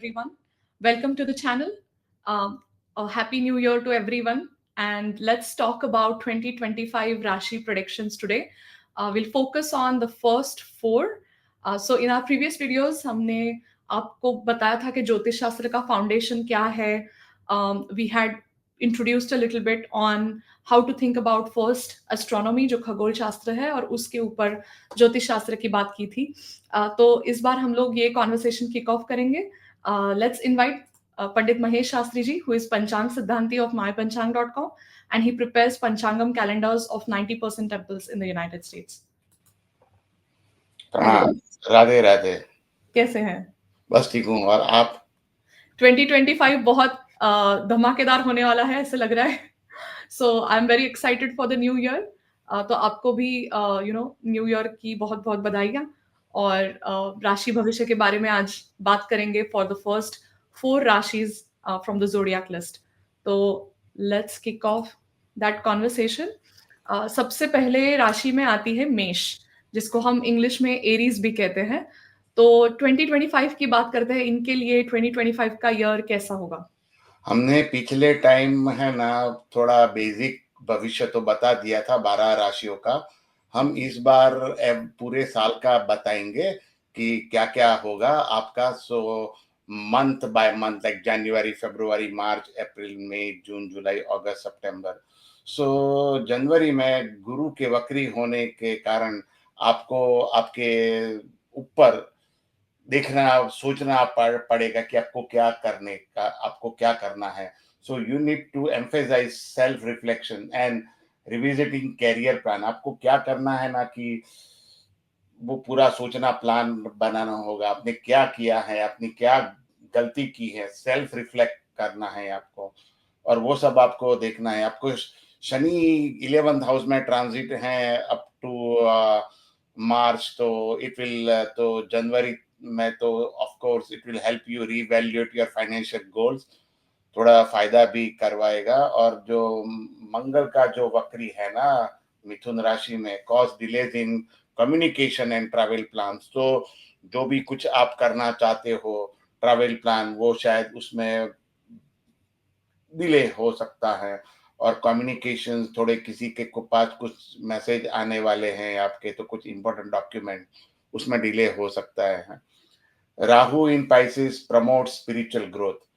everyone. Welcome to the channel. A happy new year to everyone. And let's talk about 2025 Rashi predictions today. We'll focus on the first four. So in our previous videos, हमने आपको बताया था कि ज्योतिष शास्त्र का foundation क्या है. We had introduced a little bit on how to think about first astronomy जो खगोल शास्त्र है और उसके ऊपर ज्योतिष शास्त्र की बात की थी. तो इस बार हम लोग ये कॉन्वर्सेशन किक ऑफ करेंगे. Let's invite Pandit Mahesh Shastri ji, who is Panchang Siddhanti of mypanchang.com, and he prepares Panchangam calendars of 90% temples in the United States. हाँ, राधे राधे. कैसे हैं? बस ठीक हूँ. और आप? 2025 बहुत धमाकेदार होने वाला है ऐसे लग रहा है. So I am very excited for the new year. तो आपको भी न्यू ईयर की बहुत बहुत बधाइयाँ. और राशि भविष्य के बारे में आज बात करेंगे फॉर द फर्स्ट 4 राशिज फ्रॉम द ज़ोडिएक लिस्ट. तो let's kick off that conversation. सबसे पहले राशि में आती है मेष, जिसको हम इंग्लिश में एरीज भी कहते हैं. तो 2025 की बात करते हैं. इनके लिए 2025 का ईयर कैसा होगा? हमने पिछले टाइम है ना थोड़ा बेसिक भविष्य तो बता दिया था 12 राशियों का. हम इस बार पूरे साल का बताएंगे कि क्या क्या होगा आपका. सो मंथ बाय मंथ, लाइक जनवरी, फरवरी, मार्च, अप्रैल, मई, जून, जुलाई, अगस्त, सितंबर. सो जनवरी में गुरु के वक्री होने के कारण आपको आपके ऊपर देखना, सोचना पड़ेगा कि आपको क्या करना है. So you need to emphasise self reflection and revisiting career plan. आपको क्या करना है ना कि वो पूरा सोचना, प्लान बनाना होगा. आपने क्या किया है, आपने क्या गलती की है, सेल्फ रिफ्लेक्ट करना है आपको. और वो सब आपको देखना है. आपको शनि 11th हाउस में ट्रांजिट है अप टू मार्च. तो जनवरी में तो of course it will help you re-evaluate your financial goals. थोड़ा फायदा भी करवाएगा. और जो मंगल का जो वक्री है ना मिथुन राशि में, cause delays in communication and travel plans. तो जो भी कुछ आप करना चाहते हो ट्रैवल प्लान, वो शायद उसमें डिले हो सकता है. और कम्युनिकेशन थोड़े किसी के पास कुछ मैसेज आने वाले हैं आपके, तो कुछ इंपॉर्टेंट डॉक्यूमेंट, उसमें डिले हो सकता है. Rahu in Pisces promotes spiritual growth.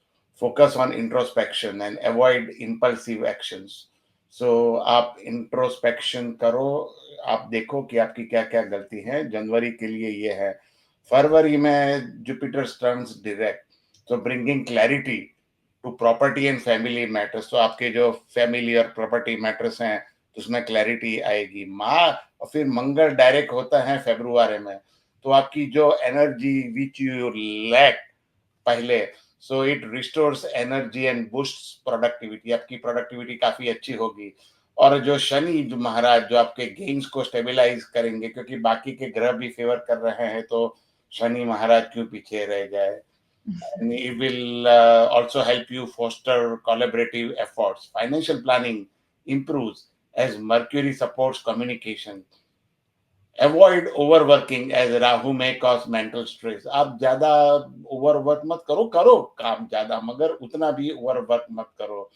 Focus on introspection and avoid impulsive actions. So आप इंट्रोस्पेक्शन करो, आप देखो कि आपकी क्या क्या गलती है. जनवरी के लिए ये है. फरवरी में जुपिटर टर्न्स डायरेक्ट, तो bringing clarity to property and family matters. तो आपके जो फैमिली और प्रॉपर्टी मैटर्स हैं तो उसमें क्लैरिटी आएगी. और फिर मंगल डायरेक्ट होता है फरवरी में, तो आपकी जो एनर्जी विच यू लैक पहले, so it restores energy and boosts productivity. आपकी प्रोडक्टिविटी काफी अच्छी होगी. और जो शनि जो महाराज जो आपके गेन्स को स्टेबलाइज करेंगे, क्योंकि बाकी के ग्रह भी फेवर कर रहे हैं, तो शनि महाराज क्यों पीछे रह जाए. And it will also help you foster collaborative efforts. Financial planning improves as Mercury supports communication. Avoid overworking as Rahu may cause mental stress. आप ज्यादा ओवरवर्क मत करो काम ज्यादा, मगर उतना भी ओवरवर्क मत करो.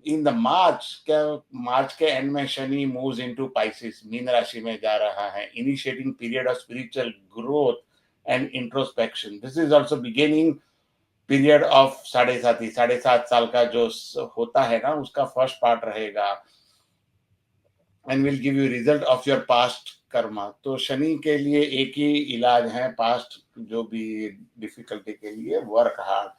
इन द मार्च के एंड में Shani moves into Pisces, mean राशि में जा रहा है. Initiating period of spiritual growth and introspection. This is also beginning period of 7.5 साल का जो होता है ना, उसका फर्स्ट पार्ट रहेगा. And will give you result of your past Karma. तो शनि के लिए एक ही इलाज है पास्ट जो भी डिफिकल्टी के लिए, work hard.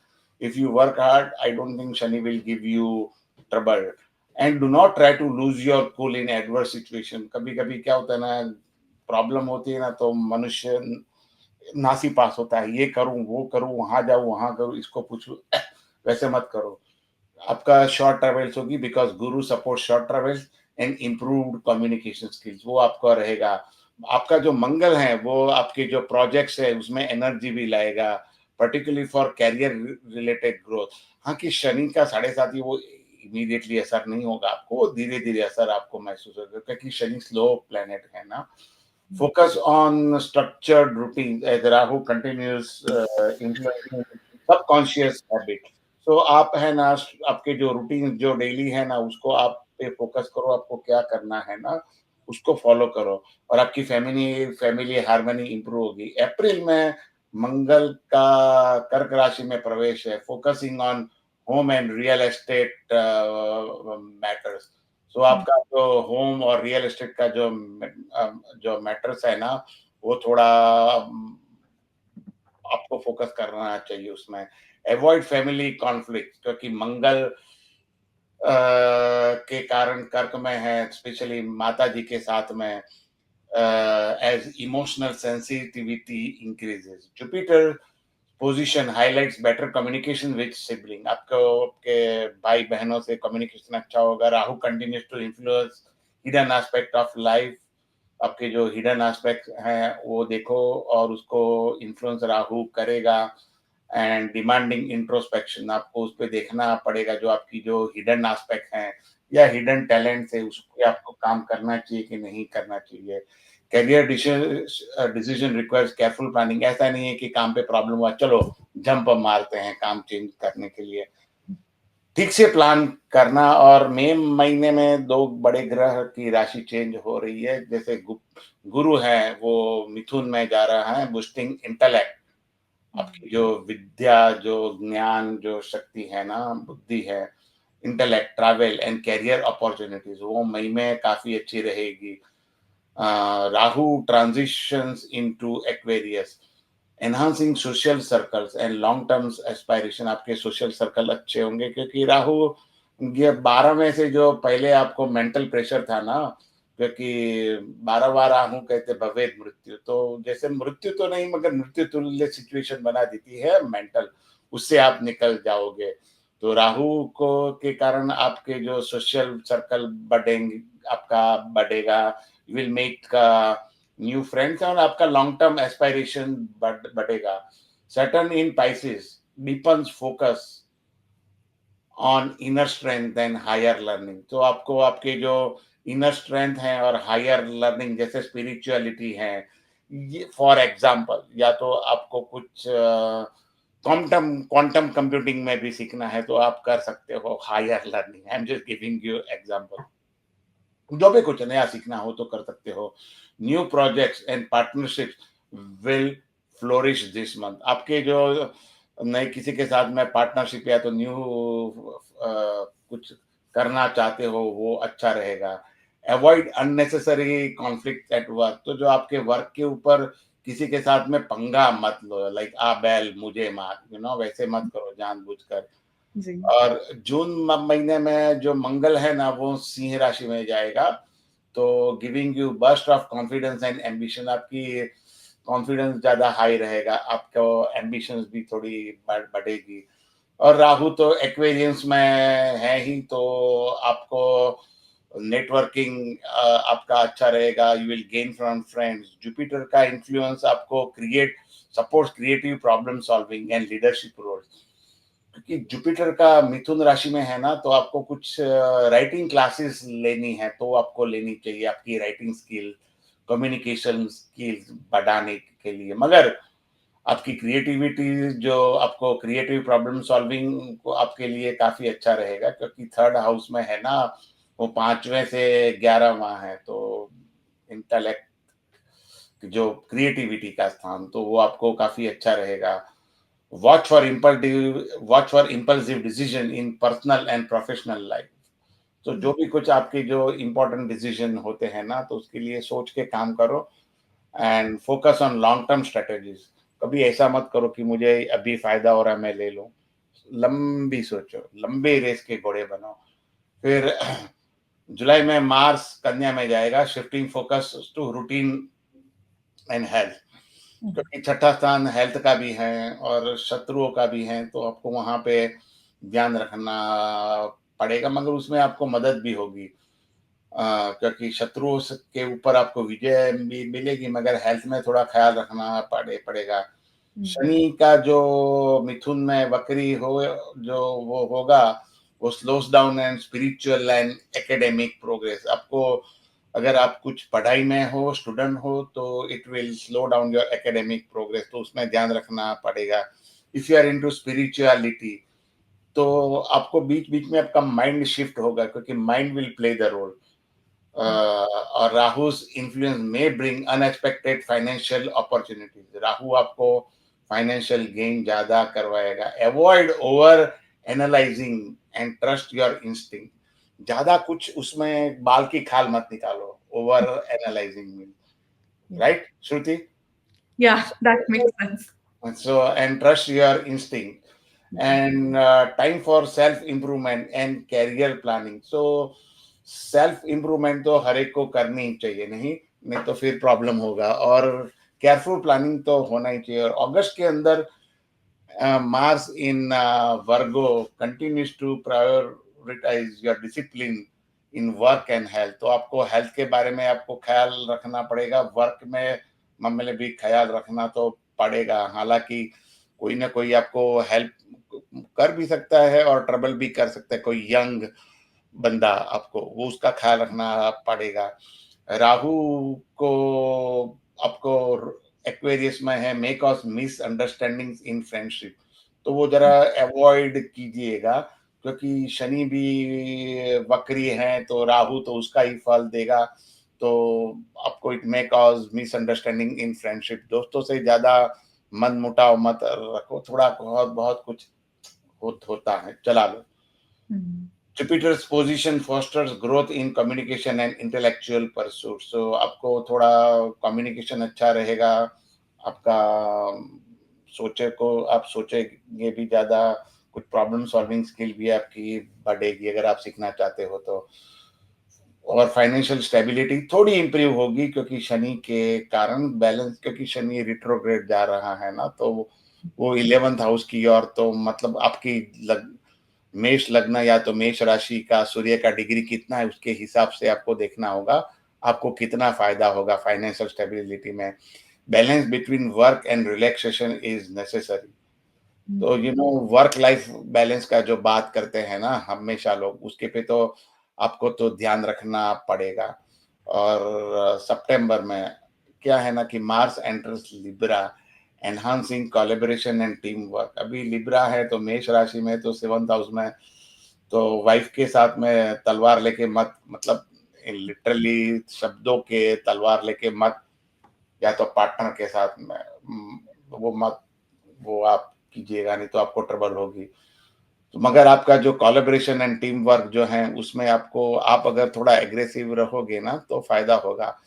If you work hard, I don't think Shani will give you trouble. And do not try to lose your cool in adverse situation. कभी कभी क्या होता है ना, प्रॉब्लम होती है ना, तो मनुष्य नासी पास होता है. ये करूं, वो करूं, वहां जाऊं, वहां करूं, इसको पूछूं. वैसे मत करो. आपका शॉर्ट ट्रेवल्स होगी because Guru support short travels and improved communication skills. वो आपका रहेगा. आपका जो मंगल है वो आपके जो प्रोजेक्ट्स है उसमें एनर्जी भी लाएगा, particularly for career related growth. हाँ, कि शनि का 7.5 वो इमीडिएटली असर नहीं होगा आपको, धीरे धीरे असर आपको महसूस होगा, क्योंकि शनि स्लो प्लेनेट है ना. Focus on structured routines as Rahu continues influencing subconscious habit. So आप है ना, आपके जो रूटीन जो डेली है ना, उसको आप पे फोकस करो, आपको क्या करना है ना, उसको फॉलो करो और आपकी फैमिली हार्मनी इंप्रूव होगी। अप्रैल में मंगल का कर्क राशि में प्रवेश है, focusing on home and real estate matters. So आपका जो होम और रियल एस्टेट का जो मैटर्स है ना, वो थोड़ा आपको फोकस करना चाहिए उसमें। अवॉइड फैमिली कॉन्फ्लिक्ट, क्योंकि मंगल के कारण कर्क में है, स्पेशली माता जी के साथ में, as emotional sensitivity increases. Jupiter position highlights better communication with sibling, आपको आपके भाई बहनों से कम्युनिकेशन अच्छा होगा। Rahu continues to influence hidden aspect of life, आपके जो हिडन एस्पेक्ट हैं वो देखो और उसको इन्फ्लुएंस राहु करेगा। एंड डिमांडिंग इंट्रोस्पेक्शन, आपको उस पे देखना पड़ेगा जो आपकी जो हिडन एस्पेक्ट हैं या हिडन टैलेंट है, उस पे आपको काम करना चाहिए कि नहीं करना चाहिए। Career decision requires careful planning, ऐसा नहीं है कि काम पे प्रॉब्लम हुआ चलो जंप मारते हैं काम चेंज करने के लिए। ठीक से प्लान करना। और मई महीने में 2 बड़े ग्रह की राशि चेंज हो रही है, जैसे गुरु है वो मिथुन में जा रहा है, बूस्टिंग इंटेलेक्ट, आपकी जो विद्या, जो ज्ञान, जो शक्ति है ना, बुद्धि है, intellect, travel and career opportunities, वो मई में काफी अच्छी रहेगी। Rahu transitions into Aquarius, enhancing social circles and long term aspiration, आपके सोशल सर्कल अच्छे होंगे, क्योंकि राहु ये 12 में से जो पहले आपको मेंटल प्रेशर था ना, क्योंकि 12 बार राहु कहते भवेद मृत्यु, तो जैसे मृत्यु तो नहीं मगर मृत्यु तुल्य सिचुएशन बना देती है मेंटल, उससे आप निकल जाओगे। तो राहु को के कारण आपके जो सोशल सर्कल बढ़ेंगे, आपका बढ़ेगा, विल मेक न्यू फ्रेंड्स और आपका लॉन्ग टर्म एस्पायरेशन बढ़ेगा। Saturn in Pisces deepens focus on inner strength and higher learning, तो आपको आपके जो इनर स्ट्रेंथ है और हायर लर्निंग जैसे स्पिरिचुअलिटी है, ये फॉर एग्जांपल या तो आपको कुछ क्वांटम क्वांटम कंप्यूटिंग में भी सीखना है तो आप कर सकते हो higher learning. I am just giving you example. जो भी कुछ नया सीखना हो तो कर सकते हो। New projects and partnerships will flourish this month, आपके जो नए किसी के साथ में पार्टनरशिप या तो न्यू कुछ करना चाहते हो वो अच्छा रहेगा। Avoid unnecessary conflict at work, तो जो आपके वर्क के ऊपर किसी के साथ में पंगा मत लो, लाइक आ बैल मुझे मार, वैसे मत करो जानबूझकर। जी। और जून महीने में जो मंगल है ना वो सिंह राशि में जाएगा, तो giving you burst of confidence and ambition, आपकी कॉन्फिडेंस ज्यादा हाई रहेगा, आपको एम्बिशंस भी थोड़ी बढ़ेगी। और राहु तो एक्वेरियंस में है ही, तो आपको नेटवर्किंग आपका अच्छा रहेगा, you will gain from friends. Jupiter का इन्फ्लुएंस आपको supports creative problem solving and leadership roles, क्योंकि जुपिटर का मिथुन राशि में है ना, तो आपको कुछ राइटिंग क्लासेस लेनी है तो आपको लेनी चाहिए, आपकी राइटिंग स्किल, कम्युनिकेशन स्किल्स बढ़ाने के लिए। मगर आपकी क्रिएटिविटी, जो आपको क्रिएटिव प्रॉब्लम सॉल्विंग को आपके लिए काफी अच्छा रहेगा, क्योंकि थर्ड हाउस में है ना, वो 5वें से 11वां है, तो इंटेलेक्ट जो क्रिएटिविटी का स्थान, तो वो आपको काफी अच्छा रहेगा। Watch for impulsive decision in personal and professional life, तो जो भी कुछ आपके जो इम्पोर्टेंट डिसीजन होते हैं ना, तो उसके लिए सोच के काम करो and focus on long term strategies. कभी ऐसा मत करो कि मुझे अभी फायदा हो रहा है मैं ले लूं, लंबी सोचो, लंबे रेस के घोड़े बनो। फिर जुलाई में मार्स कन्या में जाएगा, shifting focus to routine and health, क्योंकि छठा स्थान हेल्थ का भी है और शत्रुओं का भी है, तो आपको वहां पे ध्यान रखना पड़ेगा, मगर उसमें आपको मदद भी होगी, क्योंकि शत्रुओं के ऊपर आपको विजय भी मिलेगी, मगर हेल्थ में थोड़ा ख्याल रखना पड़ेगा। शनि का जो मिथुन में वक्री हो, जो वो होगा, वो slows down and spiritual and academic progress, आपको अगर आप कुछ पढ़ाई में हो, स्टूडेंट हो, तो it will slow down your academic progress, तो उसमें ध्यान रखना पड़ेगा। If you are into spirituality, तो आपको बीच बीच में आपका माइंड शिफ्ट होगा, क्योंकि mind will play the role. और Rahu's influence may bring unexpected financial opportunities. Rahu आपको फाइनेंशियल गेन ज्यादा करवाएगा। Avoid over analysing and trust your instinct. ज्यादा कुछ उसमें बाल की खाल मत निकालो, ओवर एनालाइजिंग में, right Shruti? Yeah, that makes sense. So, and trust your instinct, and time for self improvement and career planning. So self improvement तो हर एक को करनी ही चाहिए, नहीं तो फिर प्रॉब्लम होगा, और केयरफुल प्लानिंग तो होना ही चाहिए। और अगस्त के अंदर Mars in Virgo continues to prioritise your discipline in work and health. तो आपको हेल्थ के बारे में आपको ख्याल रखना पड़ेगा, वर्क में मामले में भी ख्याल रखना तो पड़ेगा। हालांकि कोई ना कोई आपको हेल्प कर भी सकता है और ट्रबल भी कर सकता है, कोई यंग बंदा, आपको वो उसका ख्याल रखना पड़ेगा। राहु को आपको एक्वेरियस में है, may cause misunderstandings in friendship, तो वो जरा अवॉइड कीजिएगा, क्योंकि शनि भी वक्री है, तो राहु तो उसका ही फल देगा। तो आपको it may cause misunderstanding in friendship. दोस्तों से ज्यादा मन मुटाव मत रखो, थोड़ा बहुत बहुत कुछ होता है, चला लो। Jupiter's position fosters growth in communication and intellectual pursuits. So आपको थोड़ा communication अच्छा रहेगा, आपका आप सोचेंगे भी ज्यादा, कुछ प्रॉब्लम सॉल्विंग स्किल भी आपकी बढ़ेगी अगर आप सीखना चाहते हो तो। और फाइनेंशियल स्टेबिलिटी थोड़ी इंप्रूव होगी, क्योंकि शनि के कारण बैलेंस, क्योंकि शनि रिट्रोग्रेड जा रहा है ना, तो वो 11th हाउस की ओर, तो मतलब आपकी मेष लग्न या तो मेष राशि का सूर्य का डिग्री कितना है, उसके हिसाब से आपको देखना होगा आपको कितना फायदा होगा फाइनेंशियल स्टेबिलिटी में। Balance between work and relaxation is necessary. तो वर्क लाइफ बैलेंस का जो बात करते हैं ना हमेशा लोग, उसके पे तो आपको तो ध्यान रखना पड़ेगा। और सितंबर में क्या है ना कि Mars enters Libra, enhancing collaboration and team work. अभी लिब्रा है तो मेष राशि में, तो 7th हाउस में, तो वाइफ के साथ में तलवार लेके मत, मतलब लिटरली शब्दों के तलवार लेके मत, या तो पार्टनर के साथ में वो मत, वो आप कीजिएगा, नहीं तो आपको ट्रबल होगी। तो मगर आपका जो कोलैबोरेशन एंड टीम वर्क जो है उसमें आपको, आप अगर थोड़ा एग्रेसिव रहोगे ना तो फायदा होगा,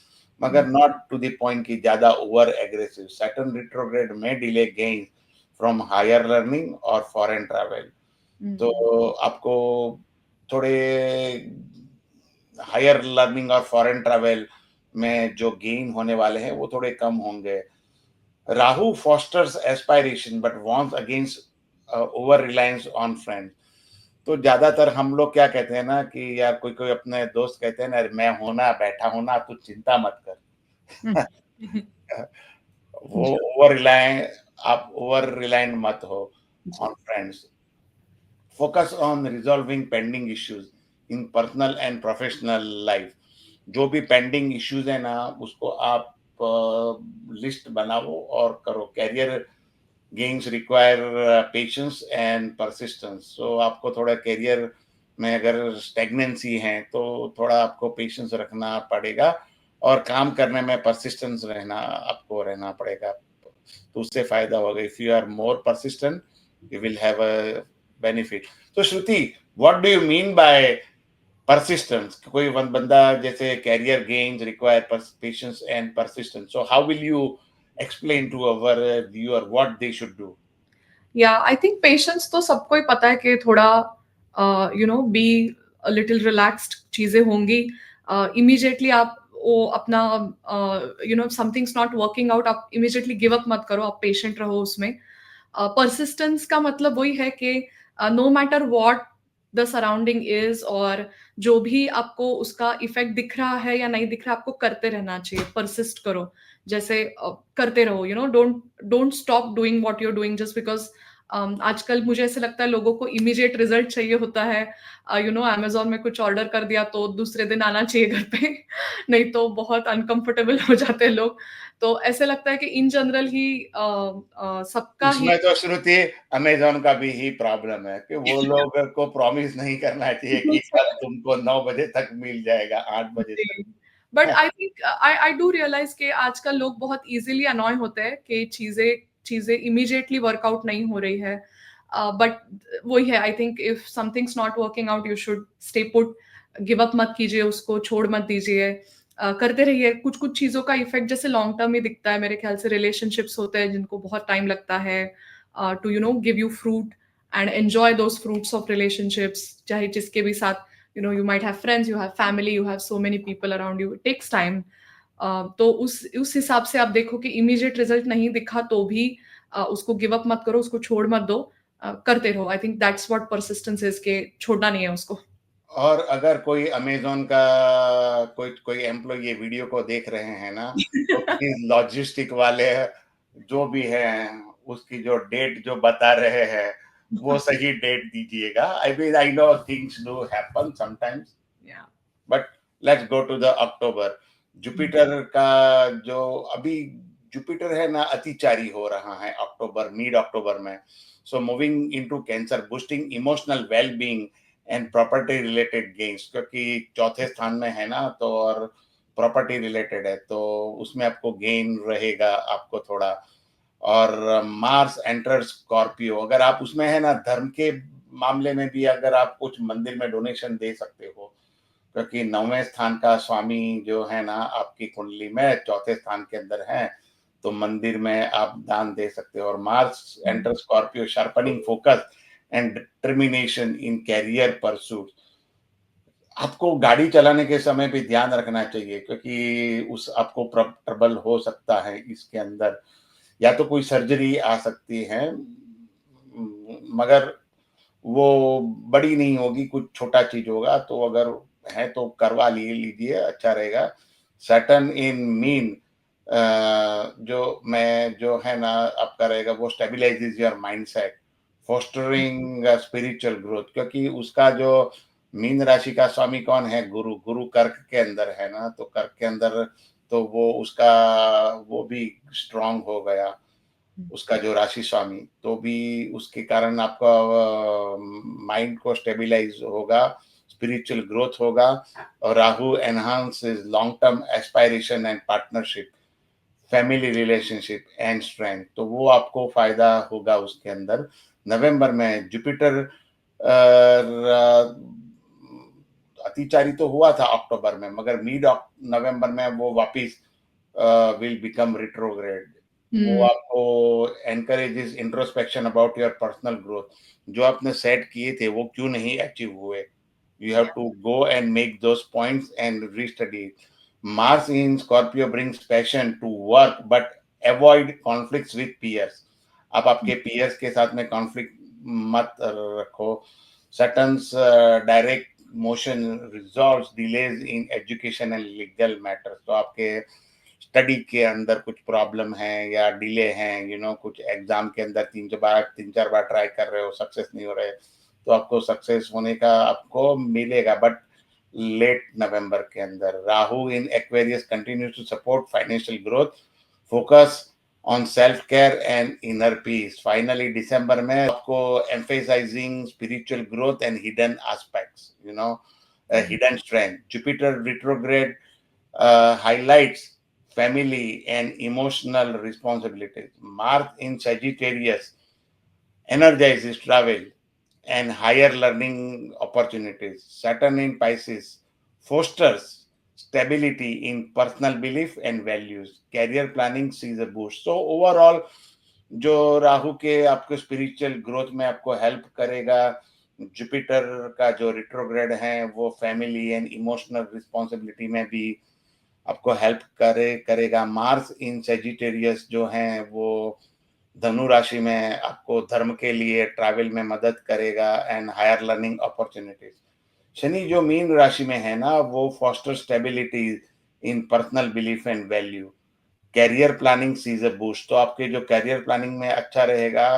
मगर नॉट टू द पॉइंट की ज्यादा over aggressive. Saturn retrograde may delay gain from higher learning और फॉरेन ट्रैवल। तो आपको थोड़े हायर लर्निंग और फॉरेन ट्रैवल में जो गेन होने वाले हैं वो थोड़े कम होंगे। Rahu fosters aspiration but warns against over reliance on friends. तो ज्यादातर हम लोग क्या कहते हैं ना कि यार, कोई कोई अपने दोस्त कहते हैं ना, मैं होना बैठा होना, तू चिंता मत कर। वो ओवर रिलायंट, आप ओवर रिलायंट मत हो on friends. Focus on resolving pending issues in personal and professional life. जो भी पेंडिंग इश्यूज है ना उसको आप लिस्ट बनाओ और करो। Career gains require patience and persistence. So आपको थोड़ा करियर में अगर स्टेगनेंसी है तो थोड़ा आपको पेशेंस रखना पड़ेगा, और काम करने में परसिस्टेंस रहना पड़ेगा, तो उससे फायदा होगा। If you are more persistent you will have a benefit. तो Shruti, what do you mean by persistence? कोई बंदा जैसे career gains require patience and persistence, so how will you explain to our viewer what they should do? या I think patience तो सबको ही पता है कि थोड़ा बी लिटिल रिलैक्स्ड चीजें होंगी। इमीडिएटली आप वो अपना समथिंग्स नॉट वर्किंग आउट, आप इमीडिएटली गिव अप मत करो, आप पेशेंट रहो उसमें। परसिस्टेंस का मतलब वही है कि no matter what the surrounding is, और जो भी आपको उसका इफेक्ट दिख रहा है या नहीं दिख रहा, आपको करते रहना चाहिए, परसिस्ट करो। जैसे करते रहो, don't stop doing what you are doing just because आजकल मुझे ऐसे लगता है लोगों को इमीडिएट रिजल्ट चाहिए होता है। अमेज़न में कुछ ऑर्डर कर दिया तो दूसरे दिन आना चाहिए घर पे। नहीं तो बहुत अनकंफर्टेबल हो जाते हैं लोग। तो ऐसे लगता है कि इन जनरल ही सबका ही उसमें तो श्रुति अमेज़न का भी ही प्रॉब्लम है कि वो लोग को प्रॉमिस नहीं करना चाहिए कि कल तुमको 9 बजे तक मिल जाएगा, 8 बजे तक। जी। But I think I do realize कि आजकल लोग बहुत ईज़िली अनॉय होते हैं कि चीज़ें चीज़ें इमीडिएटली वर्कआउट नहीं हो रही है। बट वही है, I think if something's not working out you should stay put, give up मत कीजिए उसको, छोड़ मत दीजिए। करते रहिए। कुछ-कुछ चीज़ों का इफ़ेक्ट जैसे लॉन्ग टर्म ही दिखता है मेरे ख्याल से, रिलेशनशिप्स होते हैं जिनको बहुत टाइम लगता है to give you fruit and enjoy those fruits of relationships, चाहे जिसके भी साथ you might have friends, you have family, you have so many people around you, it takes time. तो उस हिसाब से आप देखो कि इमीडिएट रिजल्ट नहीं दिखा तो भी उसको गिव अप मत करो, उसको छोड़ मत दो। करते रहो। I think that's what persistence is, के छोड़ना नहीं है उसको। और अगर कोई अमेज़न का कोई कोई एम्प्लॉयी ये वीडियो को देख रहे हैं ना, तो प्लीज़ लॉजिस्टिक वाले जो भी हैं, उसकी जो डेट जो बता रहे हैं, वो सही डेट दीजिएगा। I mean I know things do happen sometimes, या but let's go to the October. Jupiter का जो अभी जुपिटर है ना, अतिचारी हो रहा है अक्टूबर, मिड अक्टूबर में। So moving into cancer, boosting emotional well being and property related gains, क्योंकि चौथे स्थान में है ना, तो और प्रॉपर्टी रिलेटेड है, तो उसमें आपको गेन रहेगा आपको थोड़ा। और मार्स एंटर स्कॉर्पियो, अगर आप उसमें है ना, धर्म के मामले में भी अगर आप कुछ मंदिर में डोनेशन दे सकते हो, क्योंकि 9वें स्थान का स्वामी जो है ना आपकी कुंडली में चौथे स्थान के अंदर है, तो मंदिर में आप दान दे सकते हो। और Mars enter Scorpio, sharpening focus and determination in career pursuit. आपको गाड़ी चलाने के समय भी ध्यान रखना चाहिए, क्योंकि उस आपको ट्रबल हो सकता है इसके अंदर, या तो कोई सर्जरी आ सकती है, मगर वो बड़ी नहीं होगी, कुछ छोटा चीज होगा, तो अगर है तो करवा लीजिए, अच्छा रहेगा। सैटर्न इन मीन जो है ना आपका रहेगा, वो stabilises your mindset, fostering spiritual growth, क्योंकि उसका जो मीन राशि का स्वामी कौन है, गुरु। गुरु कर्क के अंदर है ना, तो कर्क के अंदर तो वो उसका वो भी स्ट्रांग हो गया, उसका जो राशि स्वामी, तो भी उसके कारण आपका माइंड को स्टेबलाइज होगा, स्पिरिचुअल ग्रोथ होगा। और Rahu enhances long term aspiration and partnership, family relationship and strength, तो वो आपको फायदा होगा उसके अंदर। नवंबर में जुपिटर अतिचारी तो हुआ था अक्टूबर में, मगर मिड नवंबर में वो वापिस विल बिकम रिट्रोग्रेड। वो आपको encourages introspection about your personal growth, जो आपने सेट किए थे वो क्यों नहीं अचीव हुए, you have to go and make those points and restudy. Mars in Scorpio brings passion to work, but avoid conflicts with peers. आप आपके peers के साथ में conflict मत रखो। Saturn's direct motion resolves delays in education and legal matters. तो आपके study के अंदर कुछ प्रॉब्लम है या डिले है, कुछ एग्जाम के अंदर तीन चार बार ट्राई कर रहे हो, सक्सेस नहीं हो रहे, तो आपको सक्सेस होने का आपको मिलेगा, बट लेट नवंबर के अंदर। Rahu in Aquarius continues to support financial growth, focus on self care and inner peace. Finally दिसंबर में आपको emphasizing spiritual growth and hidden aspects, hidden strength. Jupiter retrograde highlights family and emotional responsibilities. Mars in Sagittarius energizes travel and higher learning opportunities. Saturn in Pisces fosters stability in personal belief and values. Career planning sees a boost. So overall, जो राहु के आपको spiritual growth में आपको help करेगा, Jupiter का जो retrograde है वो फैमिली एंड इमोशनल रिस्पॉन्सिबिलिटी में भी आपको हेल्प करेगा। मार्स इन सेजिटेरियस जो है वो धनु राशि में आपको धर्म के लिए ट्रैवल में मदद करेगा and higher learning opportunities. Shani जो मीन राशि में है ना, वो foster stability in personal belief and value. Career planning sees a boost, तो आपके जो कैरियर प्लानिंग में अच्छा रहेगा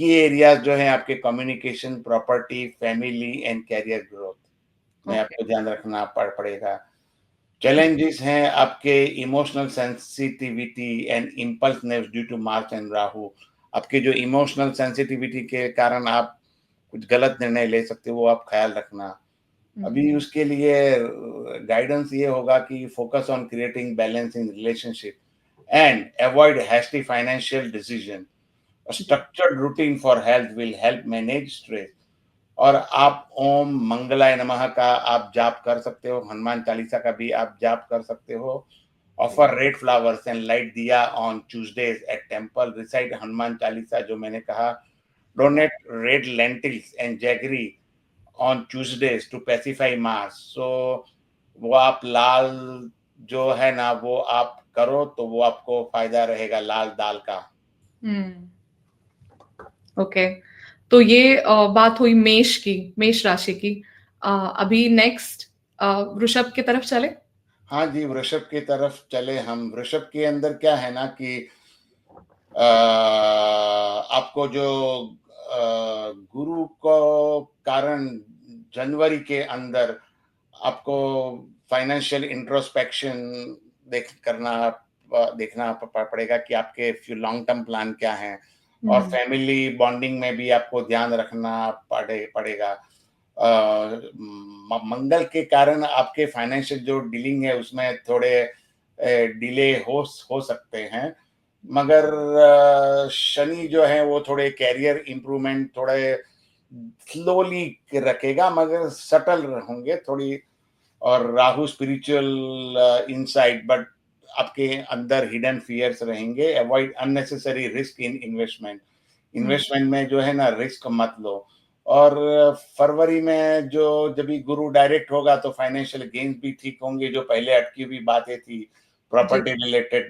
की एरियाज जो है आपके communication, property, family and career growth में ओके। आपको ध्यान रखना पड़ेगा। चैलेंजेस हैं आपके emotional sensitivity and impulsiveness due to Mars and Rahu. आपके जो इमोशनल सेंसिटिविटी के कारण आप कुछ गलत निर्णय ले सकते हो, वो आप ख्याल रखना। अभी उसके लिए गाइडेंस ये होगा कि focus on creating balance in relationship and avoid hasty financial decision. A structured routine for health will help manage stress. और आप ओम मंगलाय नमः का आप जाप कर सकते हो, हनुमान चालीसा का भी आप जाप कर सकते हो। Offer red flowers and light diya on Tuesdays at temple, recite Hanuman Chalisa जो मैंने कहा। Donate red lentils and jaggery on Tuesdays to pacify Mars. So वो आप लाल जो है ना वो आप करो तो वो आपको फायदा रहेगा लाल दाल का। ओके। तो ये बात हुई मेष की, मेष राशि की। अभी नेक्स्ट वृषभ की तरफ चले। हाँ जी, वृषभ की तरफ चले हम। वृषभ के अंदर क्या है ना कि आपको जो गुरु को कारण जनवरी के अंदर आपको फाइनेंशियल इंट्रोस्पेक्शन देखना पड़ेगा कि आपके लॉन्ग टर्म प्लान क्या हैं। और फैमिली बॉन्डिंग में भी आपको ध्यान रखना पड़ेगा। मंगल के कारण आपके फाइनेंशियल जो डीलिंग है उसमें थोड़े डिले हो सकते हैं। मगर शनि जो है वो थोड़े कैरियर इम्प्रूवमेंट थोड़े स्लोली रखेगा, मगर सटल होंगे थोड़ी। और राहु स्पिरिचुअल इनसाइट, बट आपके अंदर हिडन फियर्स रहेंगे। Avoid unnecessary risk in investment. Investment में जो है ना रिस्क मत लो। और फरवरी में जो जब भी गुरु डायरेक्ट होगा तो फाइनेंशियल गेन्स भी ठीक होंगे, जो पहले अटकी हुई बातें थी प्रॉपर्टी रिलेटेड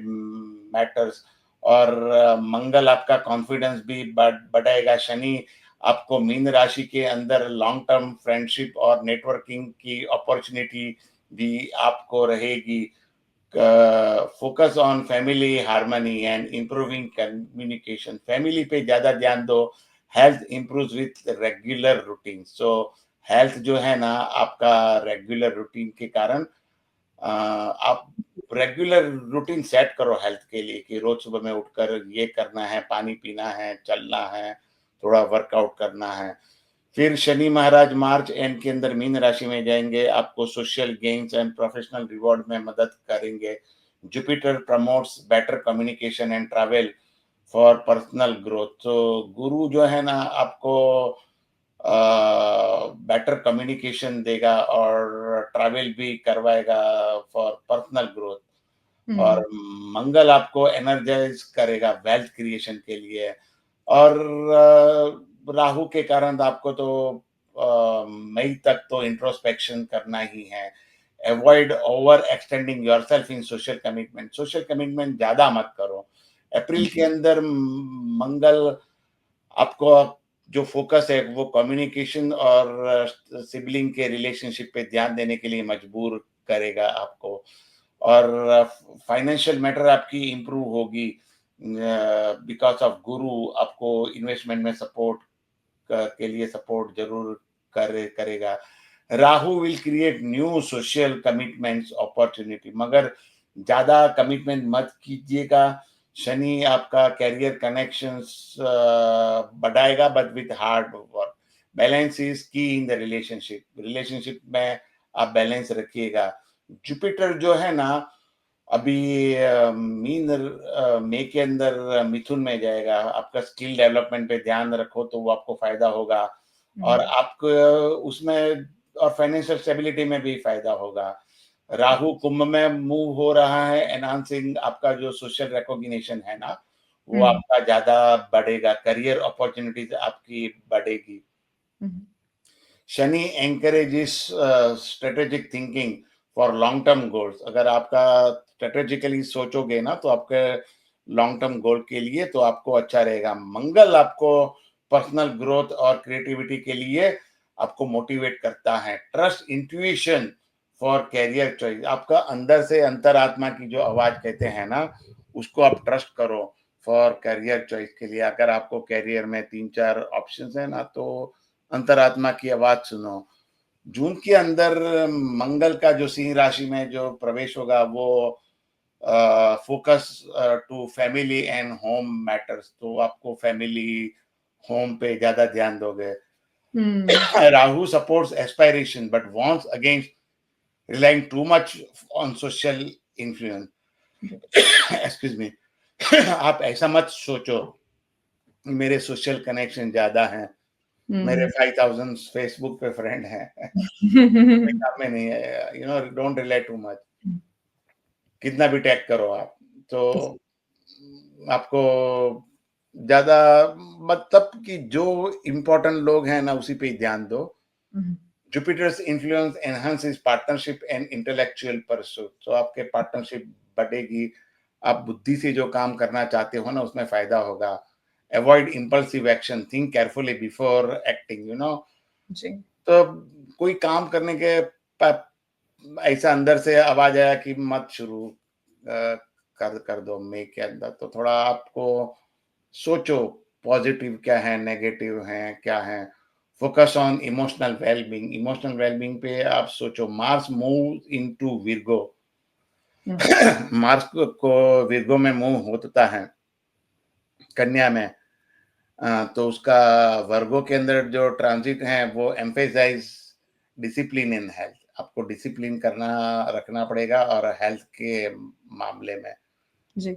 मैटर्स। और मंगल आपका कॉन्फिडेंस भी बढ़ाएगा। शनि आपको मीन राशि के अंदर लॉन्ग टर्म फ्रेंडशिप और नेटवर्किंग की अपॉर्चुनिटी भी आपको रहेगी। Focus on family harmony and improving communication. Family पे ज्यादा ध्यान दो। Health improve with regular routine. So health जो है ना आपका रेगुलर रूटीन के कारण आप रेगुलर रूटीन सेट करो हेल्थ के लिए कि रोज सुबह में उठकर ये करना है, पानी पीना है, चलना है, थोड़ा वर्कआउट करना है। फिर शनि महाराज मार्च एंड के अंदर मीन राशि में जाएंगे, आपको social gains and professional reward में मदद करेंगे। Jupiter promotes better communication and travel for personal growth. तो गुरु जो है ना आपको बेटर कम्युनिकेशन देगा और ट्रैवल भी करवाएगा फॉर पर्सनल ग्रोथ। और मंगल आपको एनर्जाइज करेगा वेल्थ क्रिएशन के लिए। और राहु के कारण आपको तो मई तक तो इंट्रोस्पेक्शन करना ही है। Avoid over extending yourself in social commitment. Social commitment ज्यादा मत करो। अप्रैल के अंदर मंगल आपको जो फोकस है वो कम्युनिकेशन और सिबलिंग के रिलेशनशिप पे ध्यान देने के लिए मजबूर करेगा आपको। और फाइनेंशियल मैटर आपकी इम्प्रूव होगी बिकॉज ऑफ गुरु आपको इन्वेस्टमेंट में सपोर्ट के लिए सपोर्ट जरूर करेगा। Rahu will create new social commitments opportunity, मगर ज्यादा कमिटमेंट मत कीजिएगा। शनि आपका कैरियर कनेक्शंस बढ़ाएगा but with hard work. Balance is की इन द रिलेशनशिप। रिलेशनशिप में आप बैलेंस रखिएगा। जुपिटर जो है ना अभी मई के अंदर मिथुन में जाएगा। आपका स्किल डेवलपमेंट पे ध्यान रखो तो वो आपको फायदा होगा। और आपको उसमें और फाइनेंशियल स्टेबिलिटी में भी फायदा होगा। राहु कुंभ में मूव हो रहा है, एनहांसिंग आपका जो सोशल रिकॉग्निशन है ना वो आपका ज्यादा बढ़ेगा। करियर अपॉर्चुनिटीज आपकी बढ़ेगी। Shani encourages strategic thinking for long term goals. अगर आपका स्ट्रेटेजिकली सोचोगे ना तो आपके लॉन्ग टर्म गोल के लिए तो आपको अच्छा रहेगा। मंगल आपको पर्सनल ग्रोथ और क्रिएटिविटी के लिए आपको मोटिवेट करता है। Trust intuition for career choice. आपका अंदर से अंतरात्मा की जो आवाज कहते हैं ना उसको आप ट्रस्ट करो फॉर करियर चॉइस के लिए। अगर आपको करियर में 3-4 ऑप्शंस हैं ना, तो अंतरात्मा की आवाज़ सुनो। जून के अंदर मंगल का जो सिंह राशि में जो प्रवेश होगा, वो focus to family and home matters, तो आपको फैमिली, होम पे ज़्यादा ध्यान दोगे। Rahu supports aspiration but warns against relying too much on social influence. Excuse me. आप ऐसा मत सोचो मेरे सोशल कनेक्शन ज्यादा हैं, मेरे 5000 फेसबुक पे फ्रेंड हैं, कोई काम में नहीं है, डोंट रिलेट टू मच। कितना भी टैग करो आप, तो आपको ज्यादा, मतलब कि जो इम्पोर्टेंट लोग हैं ना, उसी पे ही ध्यान दो। Jupiter's influence enhances partnership and intellectual pursuit. तो आपके पार्टनरशिप बढ़ेगी, आप बुद्धि से जो काम करना चाहते हो ना, उसमें फायदा होगा। Avoid impulsive action, think carefully before acting. जी। तो कोई काम करने के ऐसा अंदर से आवाज आया कि मत शुरू कर दो मई के अंदर, तो थोड़ा आपको सोचो पॉजिटिव क्या है, नेगेटिव है क्या है। Focus on emotional wellbeing, emotional wellbeing पे आप सोचो। Mars move into Virgo. Mars को विर्गो में मूव होता है, कन्या में। तो उसका वर्गो के अंदर जो ट्रांजिट है, वो एम्फेसाइज डिसिप्लिन इन हेल्थ। आपको डिसिप्लिन करना रखना पड़ेगा, और हेल्थ के मामले में जी।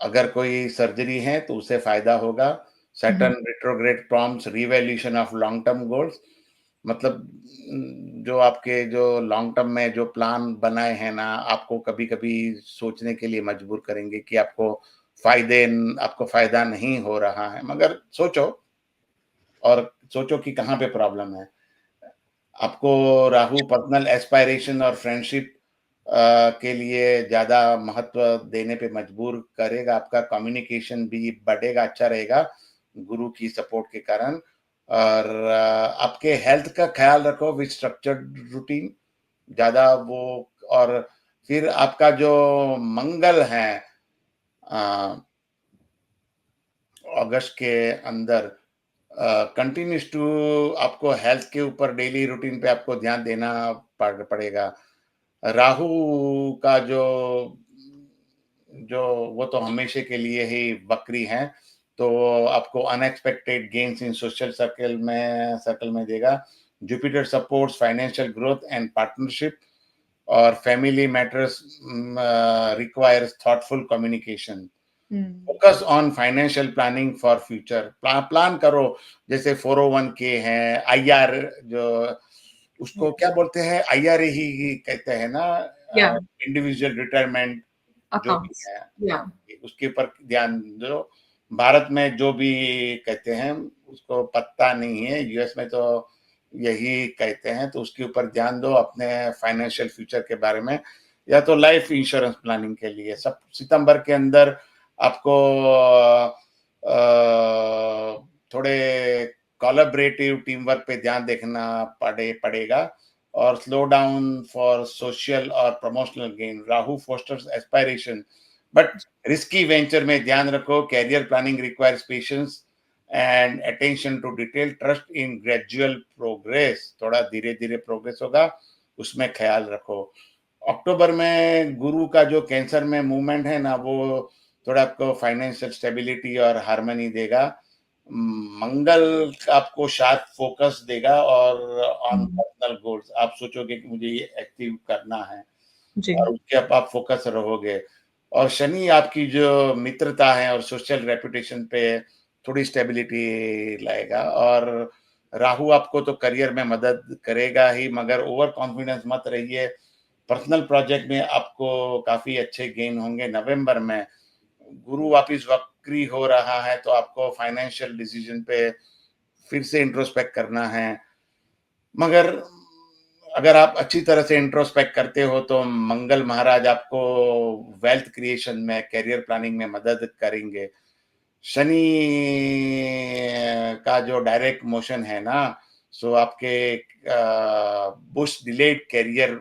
अगर कोई सर्जरी है तो उससे फायदा होगा। Saturn retrograde prompts revaluation of long term goals, मतलब जो आपके जो लॉन्ग टर्म में जो प्लान बनाए हैं ना, आपको कभी-कभी सोचने के लिए मजबूर करेंगे कि आपको फायदा नहीं हो रहा है, मगर सोचो, और सोचो कि कहाँ पे प्रॉब्लम है। आपको राहु पर्सनल एस्पायरेशन और फ्रेंडशिप के लिए ज़्यादा महत्व देने पे मजबूर करेगा। आपका कम्युनिकेशन भी बढ़ेगा, अच्छा रहेगा गुरु की सपोर्ट के कारण। और आपके हेल्थ का ख्याल रखो विथ स्ट्रक्चर्ड रूटीन, ज़्यादा वो। और फिर आपका जो मंगल है अगस्त के अंदर कंटिन्यूस टू, आपको हेल्थ के ऊपर डेली रूटीन पे आपको ध्यान देना पड़ेगा। राहु का जो जो वो तो हमेशा के लिए ही वक्री हैं, तो आपको unexpected gains in social circle में देगा। Jupiter supports financial growth and partnership, और family matters requires thoughtful communication. Focus on financial planning for future, plan करो। जैसे 401k है, आईआर, जो उसको क्या बोलते हैं, आईआर ही कहते हैं ना, Yeah, इंडिविजुअल रिटायरमेंट जो भी accounts. है, Yeah. उसके ऊपर ध्यान दो। भारत में जो भी कहते हैं उसको पता नहीं है, यूएस में तो यही कहते हैं, तो उसके ऊपर ध्यान दो अपने फाइनेंशियल फ्यूचर के बारे में। या तो लाइफ इंश्योरेंस प्लानिंग के लिए सब सितंबर के अंदर आपको थोड़े कोलैबोरेटिव टीम वर्क पे ध्यान देखना पड़ेगा, और स्लो डाउन फॉर सोशल और promotional gain. Rahu fosters aspiration but risky venture में ध्यान रखो। Career planning requires patience and attention to detail, trust in gradual progress, थोड़ा धीरे धीरे प्रोग्रेस होगा, उसमें ख्याल रखो। अक्टूबर में गुरु का जो कैंसर में मूवमेंट है ना, वो थोड़ा आपको फाइनेंशियल स्टेबिलिटी और हार्मनी देगा। मंगल आपको शार्प फोकस देगा, और ऑन पर्सनल गोल्स आप सोचोगे कि मुझे ये अचीव करना है, जी। और उसके आप फोकस रहोगे। और शनि आपकी जो मित्रता है और सोशल रेपुटेशन पे थोड़ी स्टेबिलिटी लाएगा। और राहु आपको तो करियर में मदद करेगा ही, मगर ओवर कॉन्फिडेंस मत रहिए। पर्सनल प्रोजेक्ट में आपको काफी अच्छे गेन होंगे। नवंबर में गुरु वापिस वक्री हो रहा है, तो आपको फाइनेंशियल डिसीजन पे फिर से इंट्रोस्पेक्ट करना है। मगर अगर आप अच्छी तरह से इंट्रोस्पेक्ट करते हो, तो मंगल महाराज आपको वेल्थ क्रिएशन में, करियर प्लानिंग में मदद करेंगे। शनि का जो डायरेक्ट मोशन है ना, सो आपके बुश डिलेड करियर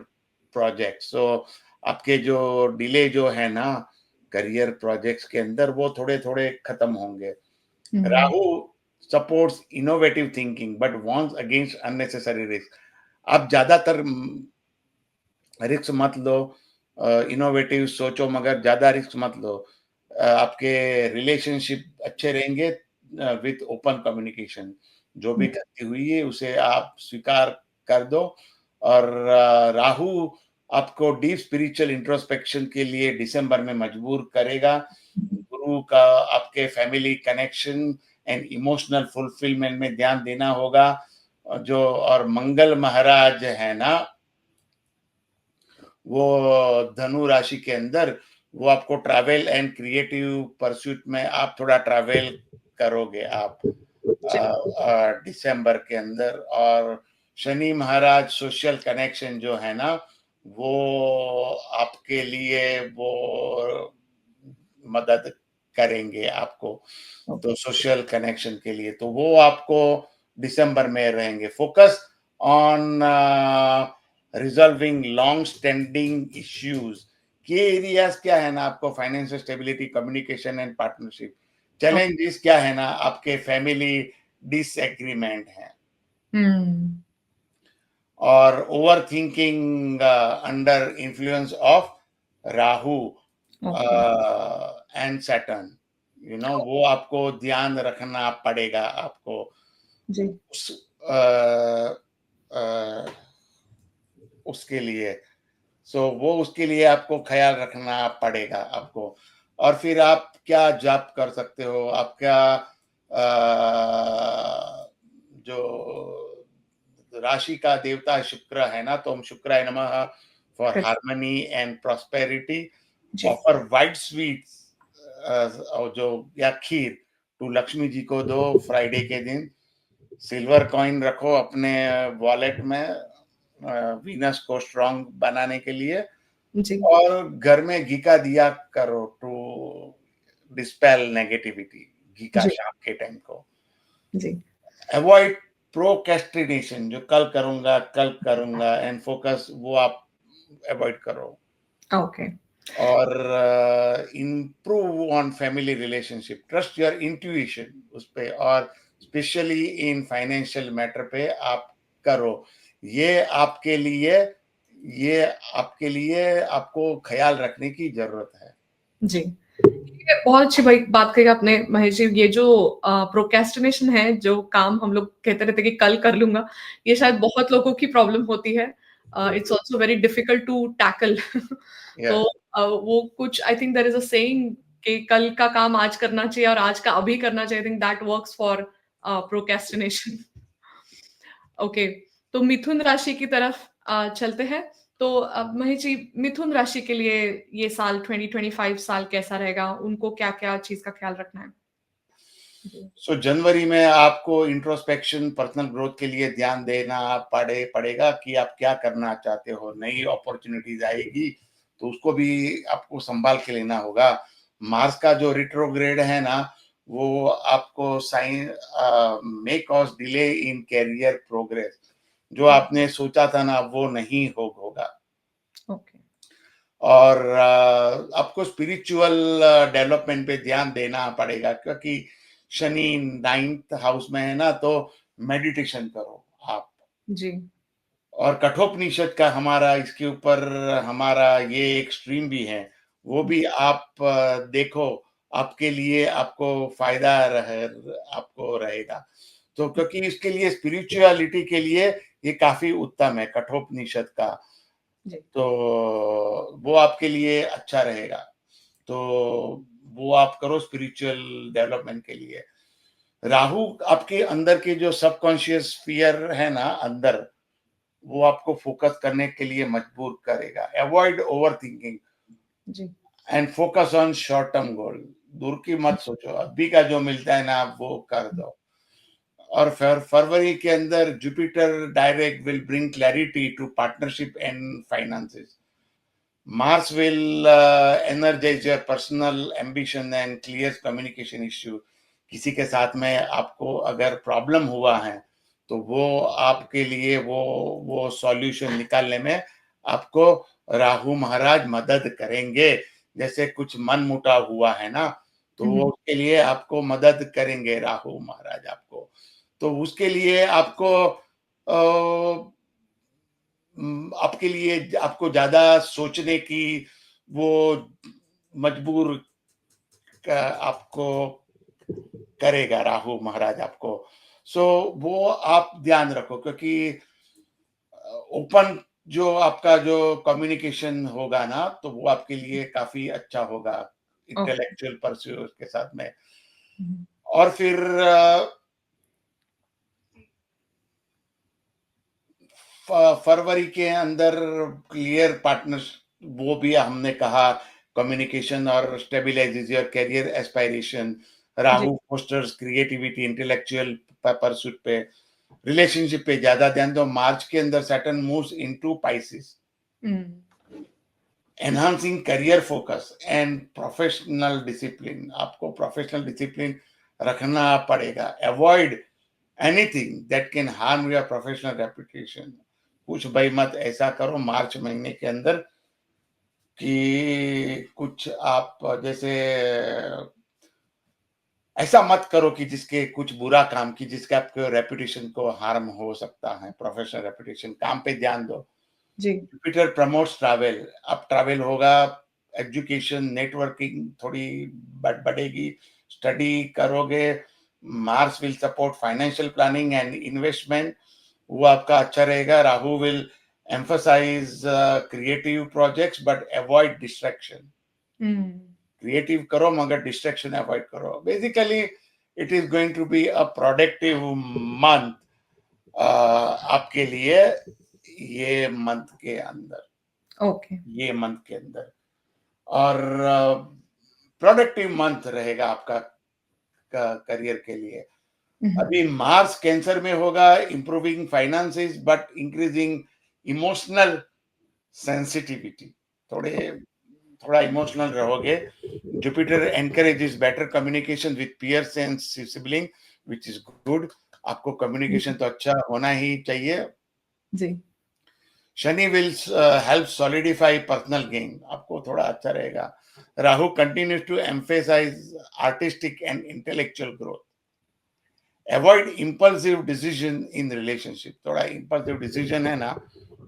प्रोजेक्ट, सो आपके जो डिले जो है ना, करियर प्रोजेक्ट्स के अंदर वो थोड़े-थोड़े खत्म होंगे। Hmm, Rahu supports innovative thinking but warns against unnecessary risk. आप ज़्यादातर रिस्क मत लो, इनोवेटिव सोचो मगर ज़्यादा रिस्क मत लो। आपके रिलेशनशिप अच्छे रहेंगे विथ ओपन कम्युनिकेशन। जो भी गलती हुई है उसे आप स्वीकार कर दो और राहु आपको डीप स्पिरिचुअल इंट्रोस्पेक्शन के लिए दिसंबर में मजबूर करेगा। गुरु का आपके family connection and emotional fulfilment में ध्यान देना होगा। जो और मंगल महाराज है ना, वो धनु राशि के अंदर वो आपको ट्रैवल एंड क्रिएटिव परस्यूट में आप थोड़ा ट्रैवल करोगे आप जी, दिसंबर के अंदर। और शनि महाराज सोशल कनेक्शन जो है ना, वो आपके लिए वो मदद करेंगे आपको। तो सोशल कनेक्शन के लिए तो वो आपको दिसंबर में रहेंगे। Focus on resolving long standing issues. ये एरियाज क्या है ना, आपको financial stability, communication and partnership. Challenges क्या है ना, आपके फैमिली डिसएग्रीमेंट है हम्म, और over thinking under influence of Rahu okay, and Saturn. वो आपको ध्यान रखना पड़ेगा आपको जी, उस अ, उसके लिए। वो उसके लिए आपको ख्याल रखना पड़ेगा आपको। और फिर आप क्या जाप कर सकते हो, आप क्या जो राशि का देवता शुक्र है ना, तो हम शुक्राय नमः फॉर कर, हार्मनी एंड प्रॉस्पेरिटी। जी, ऑफर व्हाइट स्वीट्स और जो या खीर टू लक्ष्मी जी को दो फ्राइडे के दिन। सिल्वर कॉइन रखो अपने वॉलेट में वीनस को स्ट्रांग बनाने के लिए। जी, और घर में घी का दिया करो टू डिस्पेल नेगेटिविटी, घी का जी, शाम के टाइम को। जी, अवॉइड प्रोक्रेस्टिनेशन, जो कल करूंगा एंड फोकस, वो आप अवॉइड करो। ओके, और improve on family relationship, trust your intuition उस पे। और स्पेशली इन फाइनेंशियल मैटर पे आप करो। ये आपके लिए ये आपके लिए आपको ख्याल रखने की जरूरत है। जी। ये बहुत अच्छी भाई बात कही आपने महेश जी। ये जो प्रोक्रेस्टिनेशन है, जो काम हम लोग कहते रहते हैं कि कल कर लूँगा, ये शायद बहुत लोगों की प्रॉब्लम होती है। It's also very difficult to tackle. तो यस। वो कुछ I think there is a saying कि कल का काम आज करना चाहिए और आज का अभी करना चाहिए। आई think that works for procrastination. Okay, तो मिथुन राशि की तरफ चलते हैं। तो महेश जी, मिथुन राशि के लिए ये साल 2025 साल कैसा रहेगा? उनको क्या-क्या चीज़ का ख्याल रखना है? जी। जनवरी में आपको इंट्रोस्पेक्शन, पर्सनल ग्रोथ के लिए ध्यान देना पड़ेगा कि आप क्या करना चाहते हो। नई अपॉर्चुनिटीज आएगी तो उसको भी आपको संभाल के लेना होगा। मार्स का जो रिट्रोग्रेड है ना, वो आपको sign may cause delay in career progress. जो आपने सोचा था ना, वो नहीं होगा। ओके, और आपको स्पिरिचुअल डेवलपमेंट पे ध्यान देना पड़ेगा, क्योंकि शनि 9th हाउस में है ना, तो मेडिटेशन करो आप। जी। और कठोपनिषद का हमारा इसके ऊपर हमारा ये एक स्ट्रीम भी है, वो भी आप देखो। आपके लिए आपको फायदा आपको रहेगा। तो क्योंकि इसके लिए स्पिरिचुअलिटी के लिए ये काफी उत्तम है कठोपनिषद का। जी, तो वो आपके लिए अच्छा रहेगा। तो वो आप करो स्पिरिचुअल डेवलपमेंट के लिए। राहु आपके अंदर के जो सबकॉन्शियस फियर है ना अंदर, वो आपको फोकस करने के लिए मजबूर करेगा। अवॉइड ओवर थिंकिंग जी, and focus on short term goal. दूर की मत सोचो, अभी का जो मिलता है ना आप वो कर दो। और फरवरी के अंदर Jupiter direct will bring clarity to partnership and finances. Mars will energize your personal ambition and clear communication issue। किसी के साथ में आपको अगर प्रॉब्लम हुआ है, तो वो आपके लिए वो सॉल्यूशन निकालने में आपको राहु महाराज मदद करेंगे। जैसे कुछ मनमुटाव हुआ है ना, तो वो उसके लिए आपको मदद करेंगे राहु महाराज आपको। तो उसके लिए आपको आपके लिए आपको ज़्यादा सोचने की वो मजबूर आपको करेगा राहु महाराज आपको। सो वो आप ध्यान रखो, क्योंकि ओपन जो आपका जो कम्युनिकेशन होगा ना, तो वो आपके लिए काफ़ी अच्छा होगा ओके। इंटेलेक्चुअल परस्यूट के साथ में। और फिर फरवरी के अंदर क्लियर पार्टनर्स, वो भी हमने कहा, कम्युनिकेशन और स्टेबलाइजेज योर करियर एस्पायरेशन। जी। Rahu fosters creativity, intellectual pursuit पे, रिलेशनशिप पे ज्यादा ध्यान दो। मार्च के अंदर Saturn moves into Pisces, enhancing career focus and professional discipline. आपको प्रोफेशनल डिसिप्लिन रखना पड़ेगा। Avoid anything that can harm your professional reputation. कुछ भाई मत ऐसा करो मार्च महीने के अंदर कि कुछ आप जैसे ऐसा मत करो कि जिसके कुछ बुरा काम की जिसके आपके रेपुटेशन को हार्म हो सकता है, प्रोफेशनल रेपुटेशन। काम पे ध्यान दो। जी। जुपिटर प्रमोट्स ट्रैवल, अब ट्रैवल होगा, एजुकेशन, नेटवर्किंग थोड़ी बढ़ेगी, स्टडी करोगे। Mars will support financial planning and investment, वो आपका अच्छा रहेगा। Rahu will emphasise creative projects but avoid distraction. Creative करो मगर डिस्ट्रैक्शन अवॉइड करो। Basically it is going to be a productive month आपके लिए ये मंथ के अंदर। ओके। ये मंथ के अंदर और प्रोडक्टिव मंथ रहेगा आपका करियर के लिए। अभी मार्स कैंसर में होगा, improving finances but increasing emotional sensitivity. थोड़े थोड़ा इमोशनल रहोगे। Jupiter encourages better communication with peers and sibling, which is good. आपको कम्युनिकेशन तो अच्छा होना ही चाहिए। जी। Shani will help solidify personal gain, आपको थोड़ा अच्छा रहेगा। Rahu continues to emphasize artistic and intellectual growth. Avoid impulsive decision in relationship, थोड़ा इम्पल्सिव डिसीजन है ना,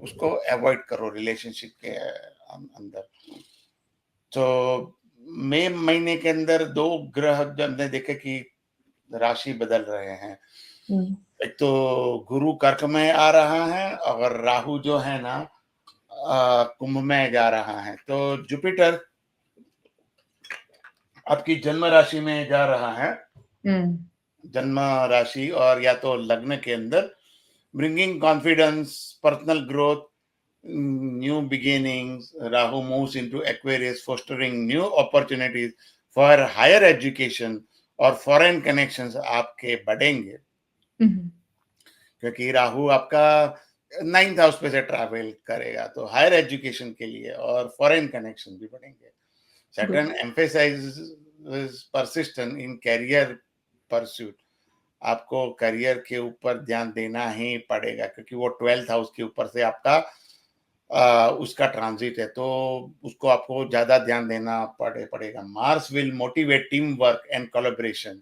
उसको अवॉइड करो रिलेशनशिप के अंदर। तो मई महीने के अंदर दो ग्रह जब हमने देखे कि राशि बदल रहे हैं, एक तो गुरु कर्क में आ रहा है और राहु जो है ना कुंभ में जा रहा है। तो जुपिटर आपकी जन्म राशि में जा रहा है, जन्म राशि और या तो लग्न के अंदर, bringing confidence, personal growth, new beginnings. Rahu moves into Aquarius, fostering new opportunities for higher education और फॉरेन कनेक्शंस आपके बढ़ेंगे, क्योंकि राहु आपका 9th हाउस पे से ट्रैवल करेगा, तो हायर एजुकेशन के लिए और फॉरेन कनेक्शन भी बढ़ेंगे। Saturn emphasises persistence in career pursuit, आपको करियर के ऊपर ध्यान देना ही पड़ेगा, क्योंकि वो 12th हाउस के ऊपर से आपका उसका ट्रांजिट है, तो उसको आपको ज्यादा ध्यान देना पड़ेगा। Mars will motivate team work and collaboration,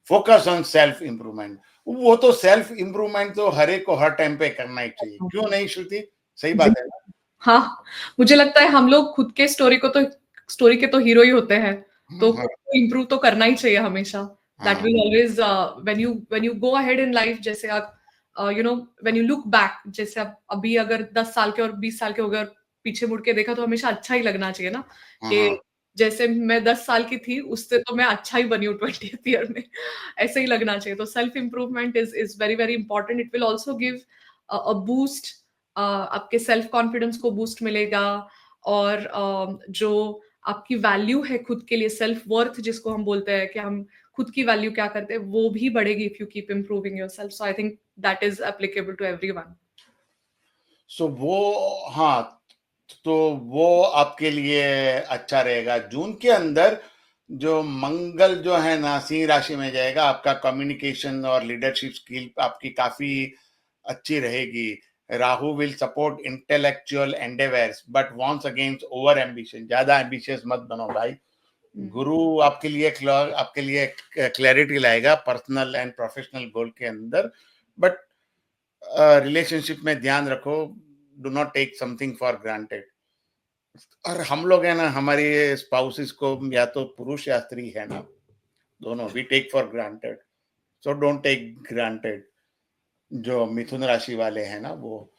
focus on self improvement. वो तो सेल्फ इम्प्रूवमेंट तो हर एक को हर टाइम पे करना ही चाहिए, क्यों नहीं श्रुति? सही जी। बात है ना? हाँ, मुझे लगता है हम लोग खुद के स्टोरी के तो हीरो ही होते हैं, तो हाँ, खुद को इम्प्रूव तो करना ही चाहिए हमेशा। दैट हाँ, will always when you go ahead in life, जैसे आप व्हेन यू लुक बैक, जैसे आप अभी अगर 10 साल के और 20 साल के हो गए और पीछे मुड़ के देखा, तो हमेशा अच्छा ही लगना चाहिए ना, हाँ, कि हाँ। जैसे मैं 10 साल की थी उससे तो मैं अच्छा ही बनी हूँ 20th ईयर में। ऐसे ही लगना चाहिए। तो self improvement is very very important. It will also give a boost, आपके सेल्फ कॉन्फिडेंस को बूस्ट मिलेगा, और जो आपकी वैल्यू है खुद के लिए, सेल्फ वर्थ जिसको हम बोलते हैं, कि हम खुद की वैल्यू क्या करते हैं, वो भी बढ़ेगी if you keep improving yourself. So I think that is applicable to everyone. So वो, हाँ, तो वो आपके लिए अच्छा रहेगा। जून के अंदर जो मंगल जो है ना सिंह राशि में जाएगा, आपका कम्युनिकेशन और लीडरशिप स्किल आपकी काफी अच्छी रहेगी। Rahu will support intellectual endeavours but wants against over ambition. ज्यादा एम्बिशियस मत बनो भाई. गुरु आपके लिए क्लैरिटी लाएगा पर्सनल एंड प्रोफेशनल गोल के अंदर. बट रिलेशनशिप में ध्यान रखो, do not take something for granted. और हम लोग है ना, हमारे स्पाउसेस को या तो पुरुष या स्त्री है ना, दोनों we take for granted. So don't take granted. जो मिथुन राशि वाले हैं ना, वो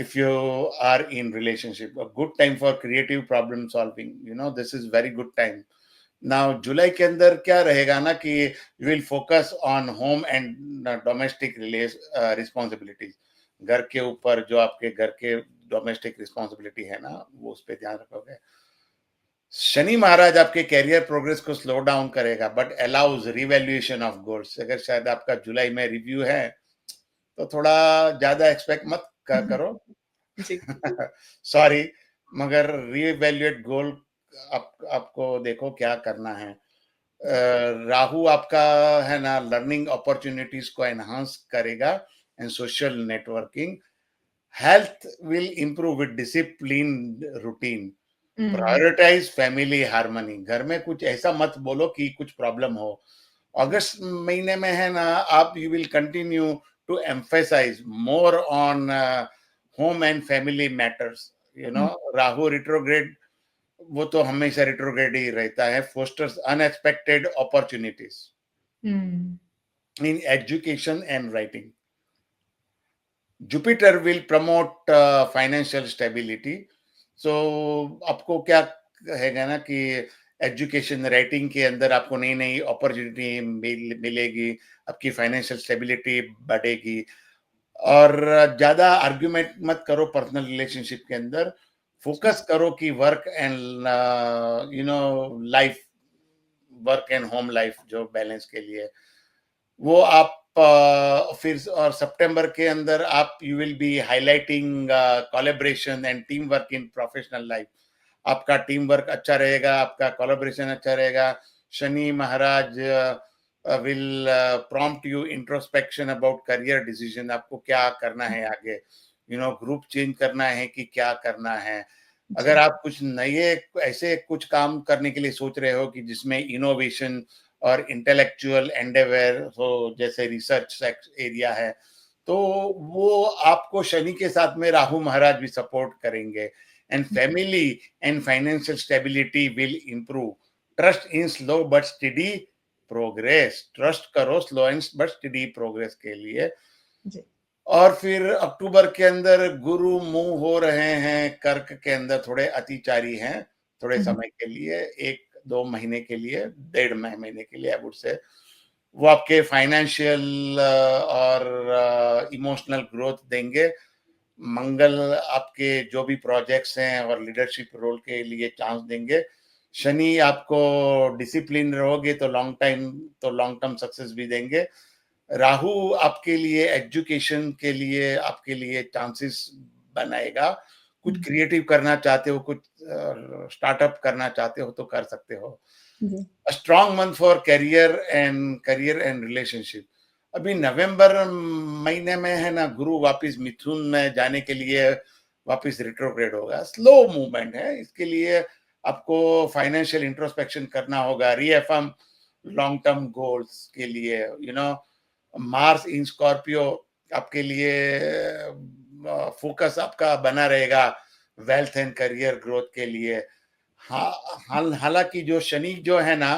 if you are in relationship, a good time for creative problem solving, this is very good time. Now जुलाई के अंदर क्या रहेगा ना कि you will focus on home and domestic responsibilities. घर के ऊपर जो आपके घर के डोमेस्टिक रिस्पॉन्सिबिलिटी है ना, वो उस पर ध्यान रखोगे. शनि महाराज आपके कैरियर प्रोग्रेस को स्लो डाउन करेगा but allows revaluation of goals. अगर शायद आपका जुलाई में रिव्यू है तो थोड़ा ज्यादा एक्सपेक्ट मत करो. सॉरी, मगर रीवैल्यूएट गोल आपको देखो क्या करना है. राहु आपका है ना, लर्निंग अपॉर्चुनिटीज को एनहांस करेगा and social networking. Health will improve with discipline routine. Prioritise family harmony. घर में कुछ ऐसा मत बोलो कि कुछ प्रॉब्लम हो. अगस्त महीने में है ना, आप you will continue to emphasize more on home and family matters. Rahu retrograde, वो तो हमेशा रिट्रोग्रेड ही रहता है. Fosters unexpected opportunities in education and writing. Jupiter will promote financial stability. So आपको क्या कहेगा ना कि एजुकेशन राइटिंग के अंदर आपको नई नई अपॉर्चुनिटी मिलेगी, आपकी फाइनेंशियल स्टेबिलिटी बढ़ेगी. और ज्यादा आर्ग्यूमेंट मत करो पर्सनल रिलेशनशिप के अंदर. फोकस करो कि work and life, work and home life जो बैलेंस के लिए, वो आप फिर. और सितंबर के अंदर आप you will be highlighting collaboration and team work in professional life. आपका टीम वर्क अच्छा रहेगा, आपका कोलैबोरेशन अच्छा रहेगा. Shani Maharaj will prompt you introspection about career decision. आपको क्या करना है आगे, ग्रुप चेंज करना है कि क्या करना है. अगर आप कुछ नए ऐसे कुछ काम करने के लिए सोच रहे हो कि जिसमें इनोवेशन और इंटेलेक्चुअल एंडेवर हो, जैसे रिसर्च एरिया है, तो वो आपको शनि के साथ में राहु महाराज भी सपोर्ट करेंगे. And family and financial stability will improve. Trust in slow but steady progress. Trust करो slow and but steady progress के लिए. और फिर अक्टूबर के अंदर गुरु मूव हो रहे हैं कर्क के अंदर, थोड़े अतिचारी हैं थोड़े समय के लिए, 1-2 महीने के लिए, 1.5 महीने के लिए आई वुड से. वो आपके फाइनेंशियल और इमोशनल ग्रोथ देंगे. मंगल आपके जो भी प्रोजेक्ट्स हैं और लीडरशिप रोल के लिए चांस देंगे. शनि आपको डिसिप्लिन रहोगे तो लॉन्ग टर्म सक्सेस भी देंगे. राहु आपके लिए एजुकेशन के लिए आपके लिए चांसेस बनाएगा. कुछ क्रिएटिव करना चाहते हो, कुछ स्टार्टअप करना चाहते हो तो कर सकते हो. Strong month for career and relationship. अभी नवंबर महीने में है ना, गुरु वापस मिथुन में जाने के लिए वापस रिट्रोग्रेड होगा. स्लो मूवमेंट है, इसके लिए आपको फाइनेंशियल इंट्रोस्पेक्शन करना होगा, रीअफर्म लॉन्ग टर्म गोल्स के लिए. मार्स इन स्कॉर्पियो आपके लिए फोकस आपका बना रहेगा वेल्थ एंड करियर ग्रोथ के लिए. हालांकि जो शनि जो है ना,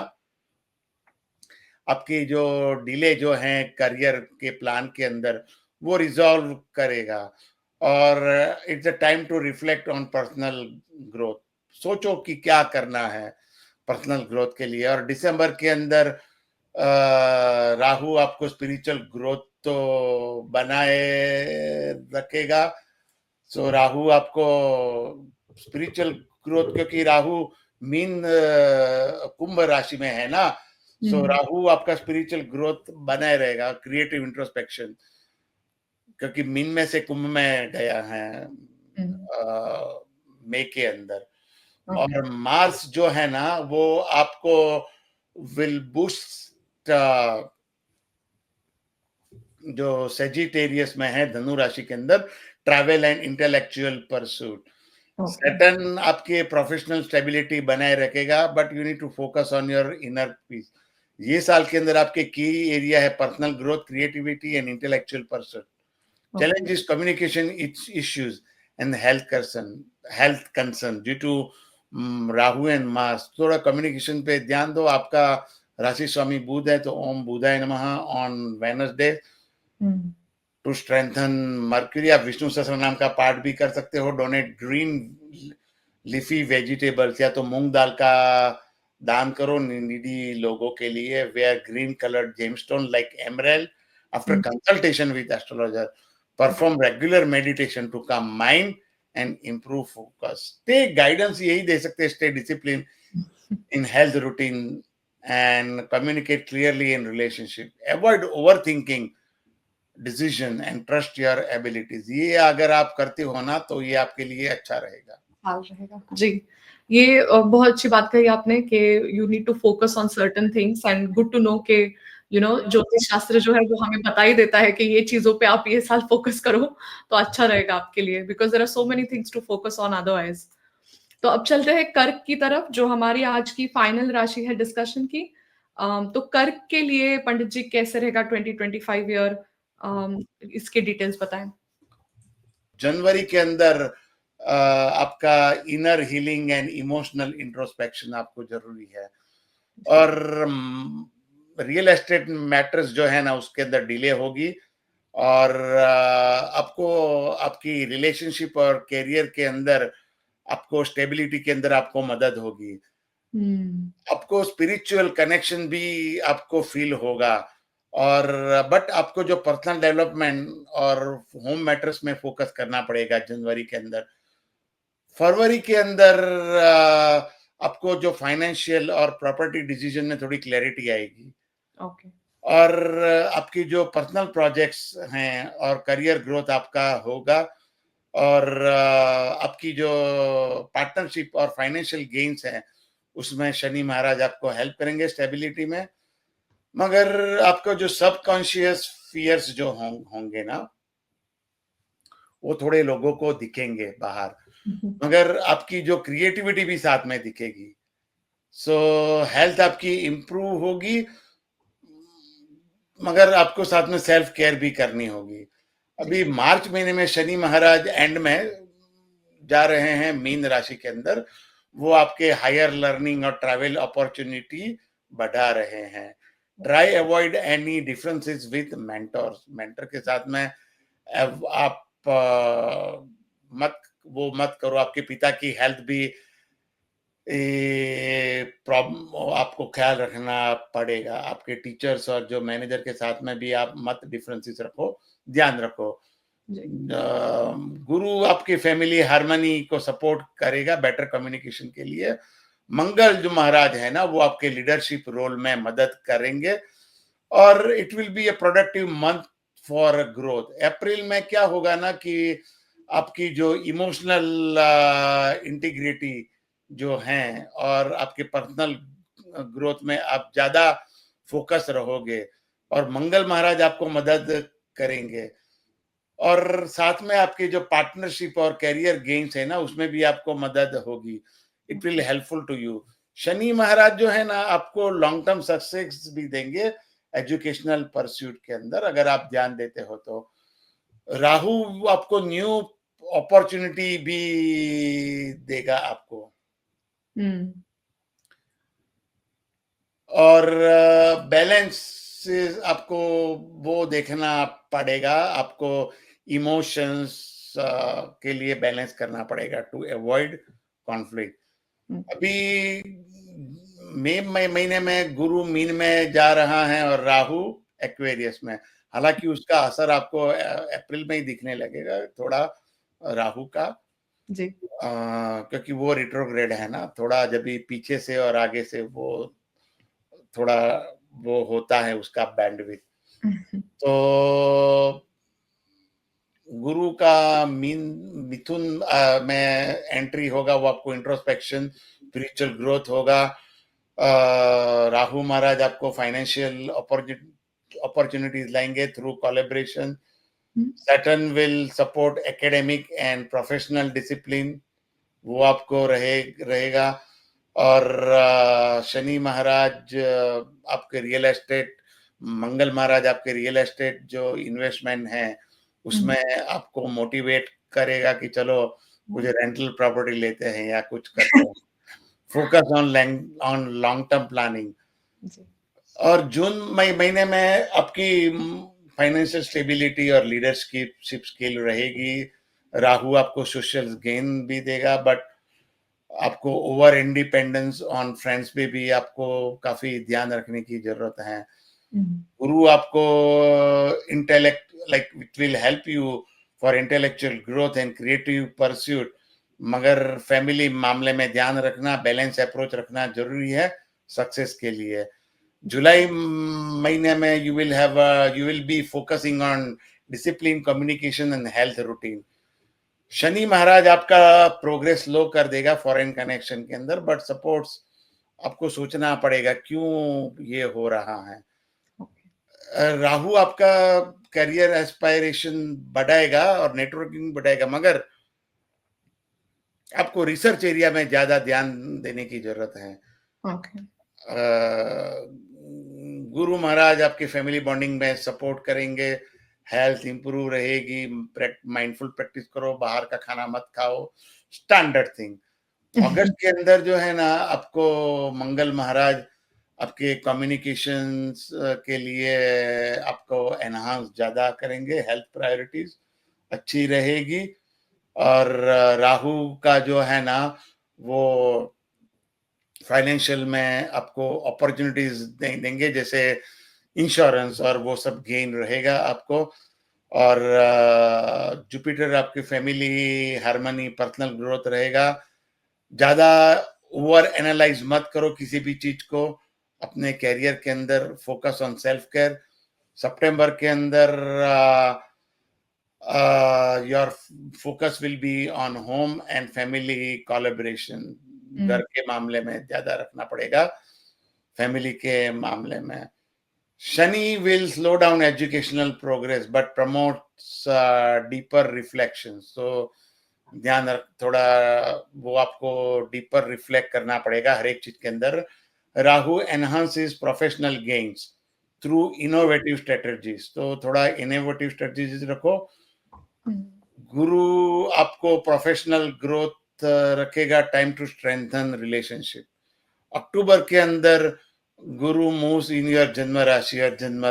आपकी जो डिले जो है करियर के प्लान के अंदर, वो रिजॉल्व करेगा. और it's a time to reflect on personal growth. सोचो कि क्या करना है पर्सनल ग्रोथ के लिए. और दिसंबर के अंदर राहु आपको स्पिरिचुअल ग्रोथ तो बनाए रखेगा. सो राहु आपको स्पिरिचुअल ग्रोथ, क्योंकि राहु मीन कुंभ राशि में है ना, सो राहु आपका स्पिरिचुअल ग्रोथ बनाए रहेगा. क्रिएटिव इंट्रोस्पेक्शन, क्योंकि मीन में से कुंभ में गया है मई के अंदर. और मार्स जो है ना, वो आपको विल बूस्ट जो सेजिटेरियस में है धनु राशि के अंदर, travel and intellectual pursuit. Okay. Saturn आपके प्रोफेशनल स्टेबिलिटी बनाए रखेगा, but you need to focus on your inner peace. ये साल के अंदर आपके की एरिया है personal growth, creativity and intellectual pursuit. Okay. Challenge is communication issues and health concern due to Rahu and Mars. थोड़ा कम्युनिकेशन पे ध्यान दो। आपका राशि स्वामी बुध है, तो ओम बुधाय नमः on Wednesday to strengthen Mercury. आप विष्णु सहस्त्र नाम का पाठ भी कर सकते हो। डोनेट ग्रीन लीफी वेजिटेबल्स, या तो मूंग दाल का दान करो नीडी लोगों के लिए। Wear green coloured gemstone like emerald after consultation with astrologer. Perform regular meditation to calm mind and improve focus. Stay guidance यही दे सकते हैं, stay discipline in health routine and communicate clearly in relationship. Avoid over thinking decision and trust your abilities. ये अगर आप करते हो ना, तो ये आपके लिए अच्छा रहेगा। हाल रहेगा जी। ये बहुत अच्छी बात कही आपने कि you need to focus on certain things and good to know कि ज्योतिष शास्त्र जो है वो हमें बता ही देता है कि ये चीजों पे आप ये साल फोकस करो तो अच्छा रहेगा आपके लिए, because there are so many things to focus on otherwise. तो अब चलते हैं कर्क की तरफ, जो हमारी आज की फाइनल राशि है डिस्कशन की। तो कर्क के लिए पंडित जी कैसे रहेगा 2025 ईयर, इसके डिटेल्स बताएं। जनवरी के अंदर आपका inner healing and emotional introspection आपको जरूरी है। और रियल एस्टेट मैटर्स जो है ना, उसके अंदर डिले होगी। और आपको आपकी रिलेशनशिप और करियर के अंदर आपको स्टेबिलिटी के अंदर आपको मदद होगी। आपको स्पिरिचुअल कनेक्शन भी आपको फील होगा। और बट आपको जो पर्सनल डेवलपमेंट और होम मैटर्स में फोकस करना पड़ेगा जनवरी के अंदर। फरवरी के अंदर आपको जो फाइनेंशियल और प्रॉपर्टी डिसीजन में थोड़ी क्लैरिटी आएगी। ओके। और आपकी जो पर्सनल प्रोजेक्ट्स हैं और करियर ग्रोथ आपका होगा। और आपकी जो पार्टनरशिप और फाइनेंशियल गेन्स हैं, उसमें शनि महाराज आपको हेल्प करेंगे स्टेबिलिटी में। मगर आपको जो सबकॉन्शियस फियर्स जो होंगे ना, वो थोड़े लोगों को दिखेंगे बाहर, मगर आपकी जो क्रिएटिविटी भी साथ में दिखेगी। सो हेल्थ आपकी इम्प्रूव होगी, मगर आपको साथ में सेल्फ केयर भी करनी होगी। अभी मार्च महीने में शनि महाराज एंड में जा रहे हैं मीन राशि के अंदर। वो आपके हायर लर्निंग और ट्रैवल अपॉर्चुनिटी बढ़ा रहे हैं। Try avoid any differences with mentors. Mentor के साथ में आप मत करो। आपके पिता की हेल्थ भी प्रॉब्लम आपको ख्याल रखना पड़ेगा। आपके टीचर्स और जो मैनेजर के साथ में भी आप मत डिफरेंसेस रखो, ध्यान रखो। गुरु आपकी फैमिली हार्मनी को सपोर्ट करेगा बेटर कम्युनिकेशन के लिए। मंगल जो महाराज है ना, वो आपके लीडरशिप रोल में मदद करेंगे। और it will be a productive month for growth. अप्रैल में क्या होगा ना कि आपकी जो इमोशनल इंटीग्रिटी जो है और आपके पर्सनल ग्रोथ में आप ज्यादा फोकस रहोगे, और मंगल महाराज आपको मदद करेंगे। और साथ में आपके जो पार्टनरशिप और कैरियर गेन्स है ना, उसमें भी आपको मदद होगी। It will helpful to you. Shani Maharaj जो है ना, आपको लॉन्ग टर्म सक्सेस भी देंगे एजुकेशनल परस्यूट के अंदर, अगर आप ध्यान देते हो तो। राहु आपको न्यू अपॉर्चुनिटी भी देगा आपको। और बैलेंस आपको वो देखना पड़ेगा। आपको इमोशंस के लिए बैलेंस करना पड़ेगा टू अवॉइड कॉन्फ्लिक्ट। अभी मई महीने में गुरु मीन में जा रहा है और राहु एक्वेरियस में। हालांकि उसका असर आपको अप्रैल में ही दिखने लगेगा थोड़ा, राहु का जी। क्योंकि वो रिट्रोग्रेड है ना, थोड़ा जब भी पीछे से और आगे से वो थोड़ा वो होता है उसका बैंडविड्थ। तो गुरु का मिथुन में एंट्री होगा, वो आपको इंट्रोस्पेक्शन स्पिरिचुअल ग्रोथ होगा। राहु महाराज आपको फाइनेंशियल अपॉर्चुनिटीज लाएंगे through collaboration. Saturn will support academic and professional discipline, वो आपको रहेगा। और शनि महाराज आपके रियल एस्टेट, मंगल महाराज आपके रियल एस्टेट जो इन्वेस्टमेंट है उसमें आपको मोटिवेट करेगा कि चलो कुछ रेंटल प्रॉपर्टी लेते हैं या कुछ करते हैं। Focus on long term planning. और जून महीने में आपकी फाइनेंशियल स्टेबिलिटी और लीडरशिप स्किल रहेगी। राहु आपको सोशल गेन भी देगा, बट आपको ओवर इंडिपेंडेंस ऑन फ्रेंड्स पे भी आपको काफी ध्यान रखने की जरूरत है। गुरु आपको intellect like it will help you for intellectual growth and creative pursuit, मगर फैमिली मामले में ध्यान रखना, बैलेंस अप्रोच रखना जरूरी है सक्सेस के लिए। जुलाई महीने में you will be focusing on discipline, communication and health routine. Shani Maharaj आपका प्रोग्रेस लो कर देगा फॉरेन कनेक्शन के अंदर, बट सपोर्ट्स आपको सोचना पड़ेगा क्यों ये हो रहा है। राहु आपका करियर एस्पायरेशन बढ़ाएगा और नेटवर्किंग बढ़ाएगा, मगर आपको रिसर्च एरिया में ज्यादा ध्यान देने की जरूरत है। गुरु महाराज आपकी फैमिली बॉन्डिंग में सपोर्ट करेंगे, हेल्थ इंप्रूव रहेगी, माइंडफुल प्रैक्टिस करो, बाहर का खाना मत खाओ, स्टैंडर्ड थिंग। अगस्त के अंदर जो है ना, आपको मंगल महाराज आपके कम्युनिकेशंस के लिए आपको एनहांस ज्यादा करेंगे, हेल्थ प्रायोरिटीज अच्छी रहेगी। और राहु का जो है ना वो फाइनेंशियल में आपको अपॉर्चुनिटीज देंगे, जैसे इंश्योरेंस और वो सब गेन रहेगा आपको। और जुपिटर आपकी फैमिली हार्मनी, पर्सनल ग्रोथ रहेगा। ज्यादा ओवर एनालाइज मत करो किसी भी चीज को, अपने कैरियर के अंदर फोकस ऑन सेल्फ केयर। सितंबर के अंदर your focus will be on home and family collaboration. घर के मामले में ज्यादा रखना पड़ेगा, फैमिली के मामले में। Shani will slow down educational progress but promotes deeper reflection. So ध्यान रख, थोड़ा वो आपको डीपर रिफ्लेक्ट करना पड़ेगा हर एक चीज के अंदर। Rahu enhances professional gains through innovative strategies, तो थोड़ा इनोवेटिव स्ट्रेटजीज रखो। गुरु आपको प्रोफेशनल ग्रोथ रखेगा, टाइम टू स्ट्रेंथन रिलेशनशिप। अक्टूबर के अंदर गुरु मूव्स इन योर जन्म राशि और जन्म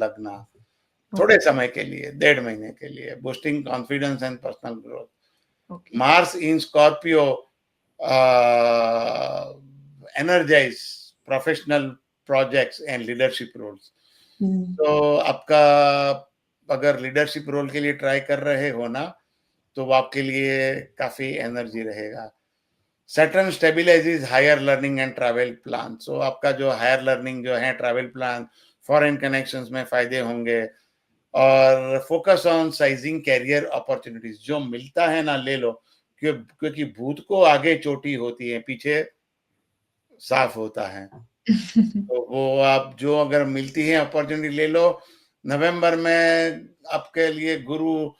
लग्न थोड़े समय के लिए, 1.5 महीने के लिए, boosting confidence and personal growth. Mars in Scorpio energize professional projects and leadership roles. तो आपका अगर लीडरशिप रोल के लिए ट्राई कर रहे हो ना, तो वो आपके लिए काफी एनर्जी रहेगा। Saturn stabilizes higher learning and travel plan. सो आपका जो हायर लर्निंग जो है, ट्रैवल प्लान, फॉरेन कनेक्शंस में फायदे होंगे। और focus on seizing career opportunities, जो मिलता है ना ले लो, क्योंकि भूत को आगे चोटी होती है, पीछे साफ होता है। तो वो आप जो अगर मिलती है अपॉर्चुनिटी ले लो। नवंबर में आपके लिए गुरु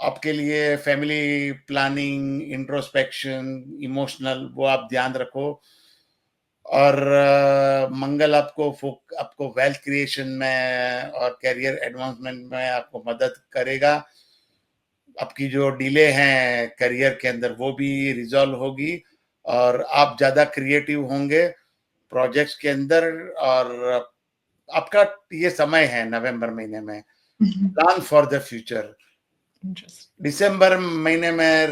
आपके लिए फैमिली प्लानिंग, इंट्रोस्पेक्शन, इमोशनल, वो आप ध्यान रखो। और मंगल आपको वेल्थ क्रिएशन में और कैरियर एडवांसमेंट में आपको मदद करेगा। आपकी जो डिले है करियर के अंदर वो भी रिजॉल्व होगी, और आप ज्यादा क्रिएटिव होंगे प्रोजेक्ट्स के अंदर। और आपका ये समय है नवंबर महीने में प्लान फॉर द फ्यूचर। दिसंबर महीने में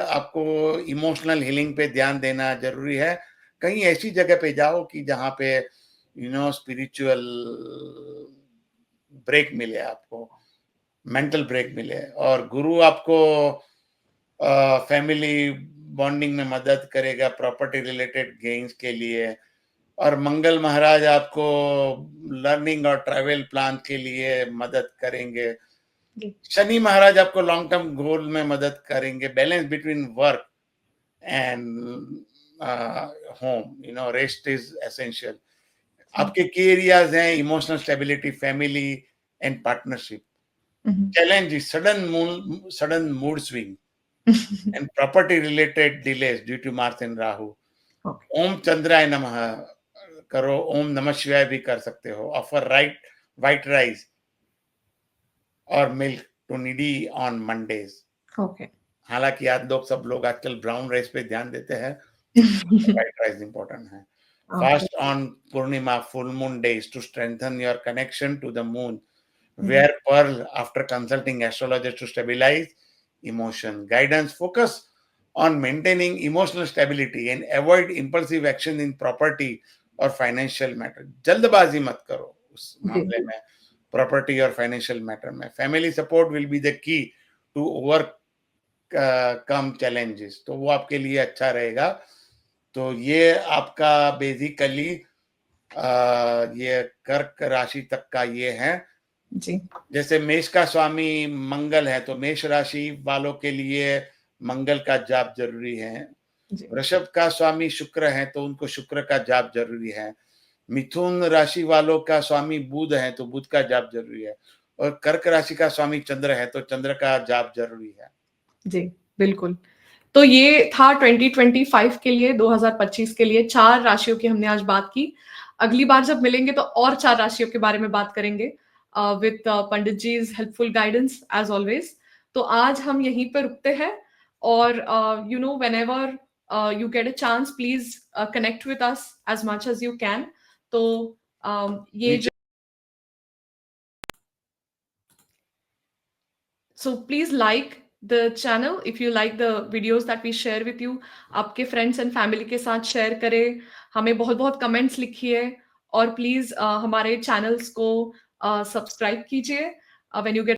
आपको इमोशनल हीलिंग पे ध्यान देना जरूरी है। कहीं ऐसी जगह पे जाओ कि जहाँ पे स्पिरिचुअल ब्रेक मिले, आपको मेंटल ब्रेक मिले। और गुरु आपको फैमिली बॉन्डिंग में मदद करेगा, प्रॉपर्टी रिलेटेड गेन्स के लिए। और मंगल महाराज आपको लर्निंग और ट्रैवल प्लान के लिए मदद करेंगे। शनि महाराज आपको लॉन्ग टर्म गोल में मदद करेंगे, balance between work and home, rest is essential. आपके की एरियाज हैं emotional stability, family and partnership. challenge is sudden mood swing and property related delays due to Mars and Rahu. Okay. ओम चंद्राय नमः करो, ओम नमः शिवाय भी कर सकते हो. ऑफर white rice और milk to needy on Mondays. Okay. हालांकि आज सब लोग आजकल ब्राउन राइस पे ध्यान देते हैं, व्हाइट राइस इंपॉर्टेंट है. Fast on Purnima full moon days to strengthen your connection to the moon. Wear pearl after consulting astrologers to stabilize emotion. Guidance focus on maintaining emotional stability and avoid impulsive action in property or financial matter. जल्दबाजी मत करो उस मामले में, property और financial matter में. Family support will be the key to overcome challenges, तो वो आपके लिए अच्छा रहेगा. तो ये आपका बेसिकली ये कर्क राशि तक का ये है जी. जैसे मेष का स्वामी मंगल है, तो मेष राशि वालों के लिए मंगल का जाप जरूरी है. वृषभ का स्वामी शुक्र है, तो उनको शुक्र का जाप जरूरी है. मिथुन राशि वालों का स्वामी बुध है, तो बुध का जाप जरूरी है. और कर्क राशि का स्वामी चंद्र है, तो चंद्र का जाप जरूरी है. जी बिल्कुल. तो ये था 2025 के लिए, 2025 के लिए 4 राशियों की हमने आज बात की. अगली बार जब मिलेंगे तो और 4 राशियों के बारे में बात करेंगे विद पंडित जी's हेल्पफुल गाइडेंस एज ऑलवेज. तो आज हम यहीं पे रुकते हैं और you know whenever you get a chance, please connect with us as much as you can. तो ये जो so please like the channel if you like the videos that we share with you. आपके friends and family के साथ share करें, हमें बहुत बहुत comments लिखिए और please हमारे channels को subscribe कीजिए when you get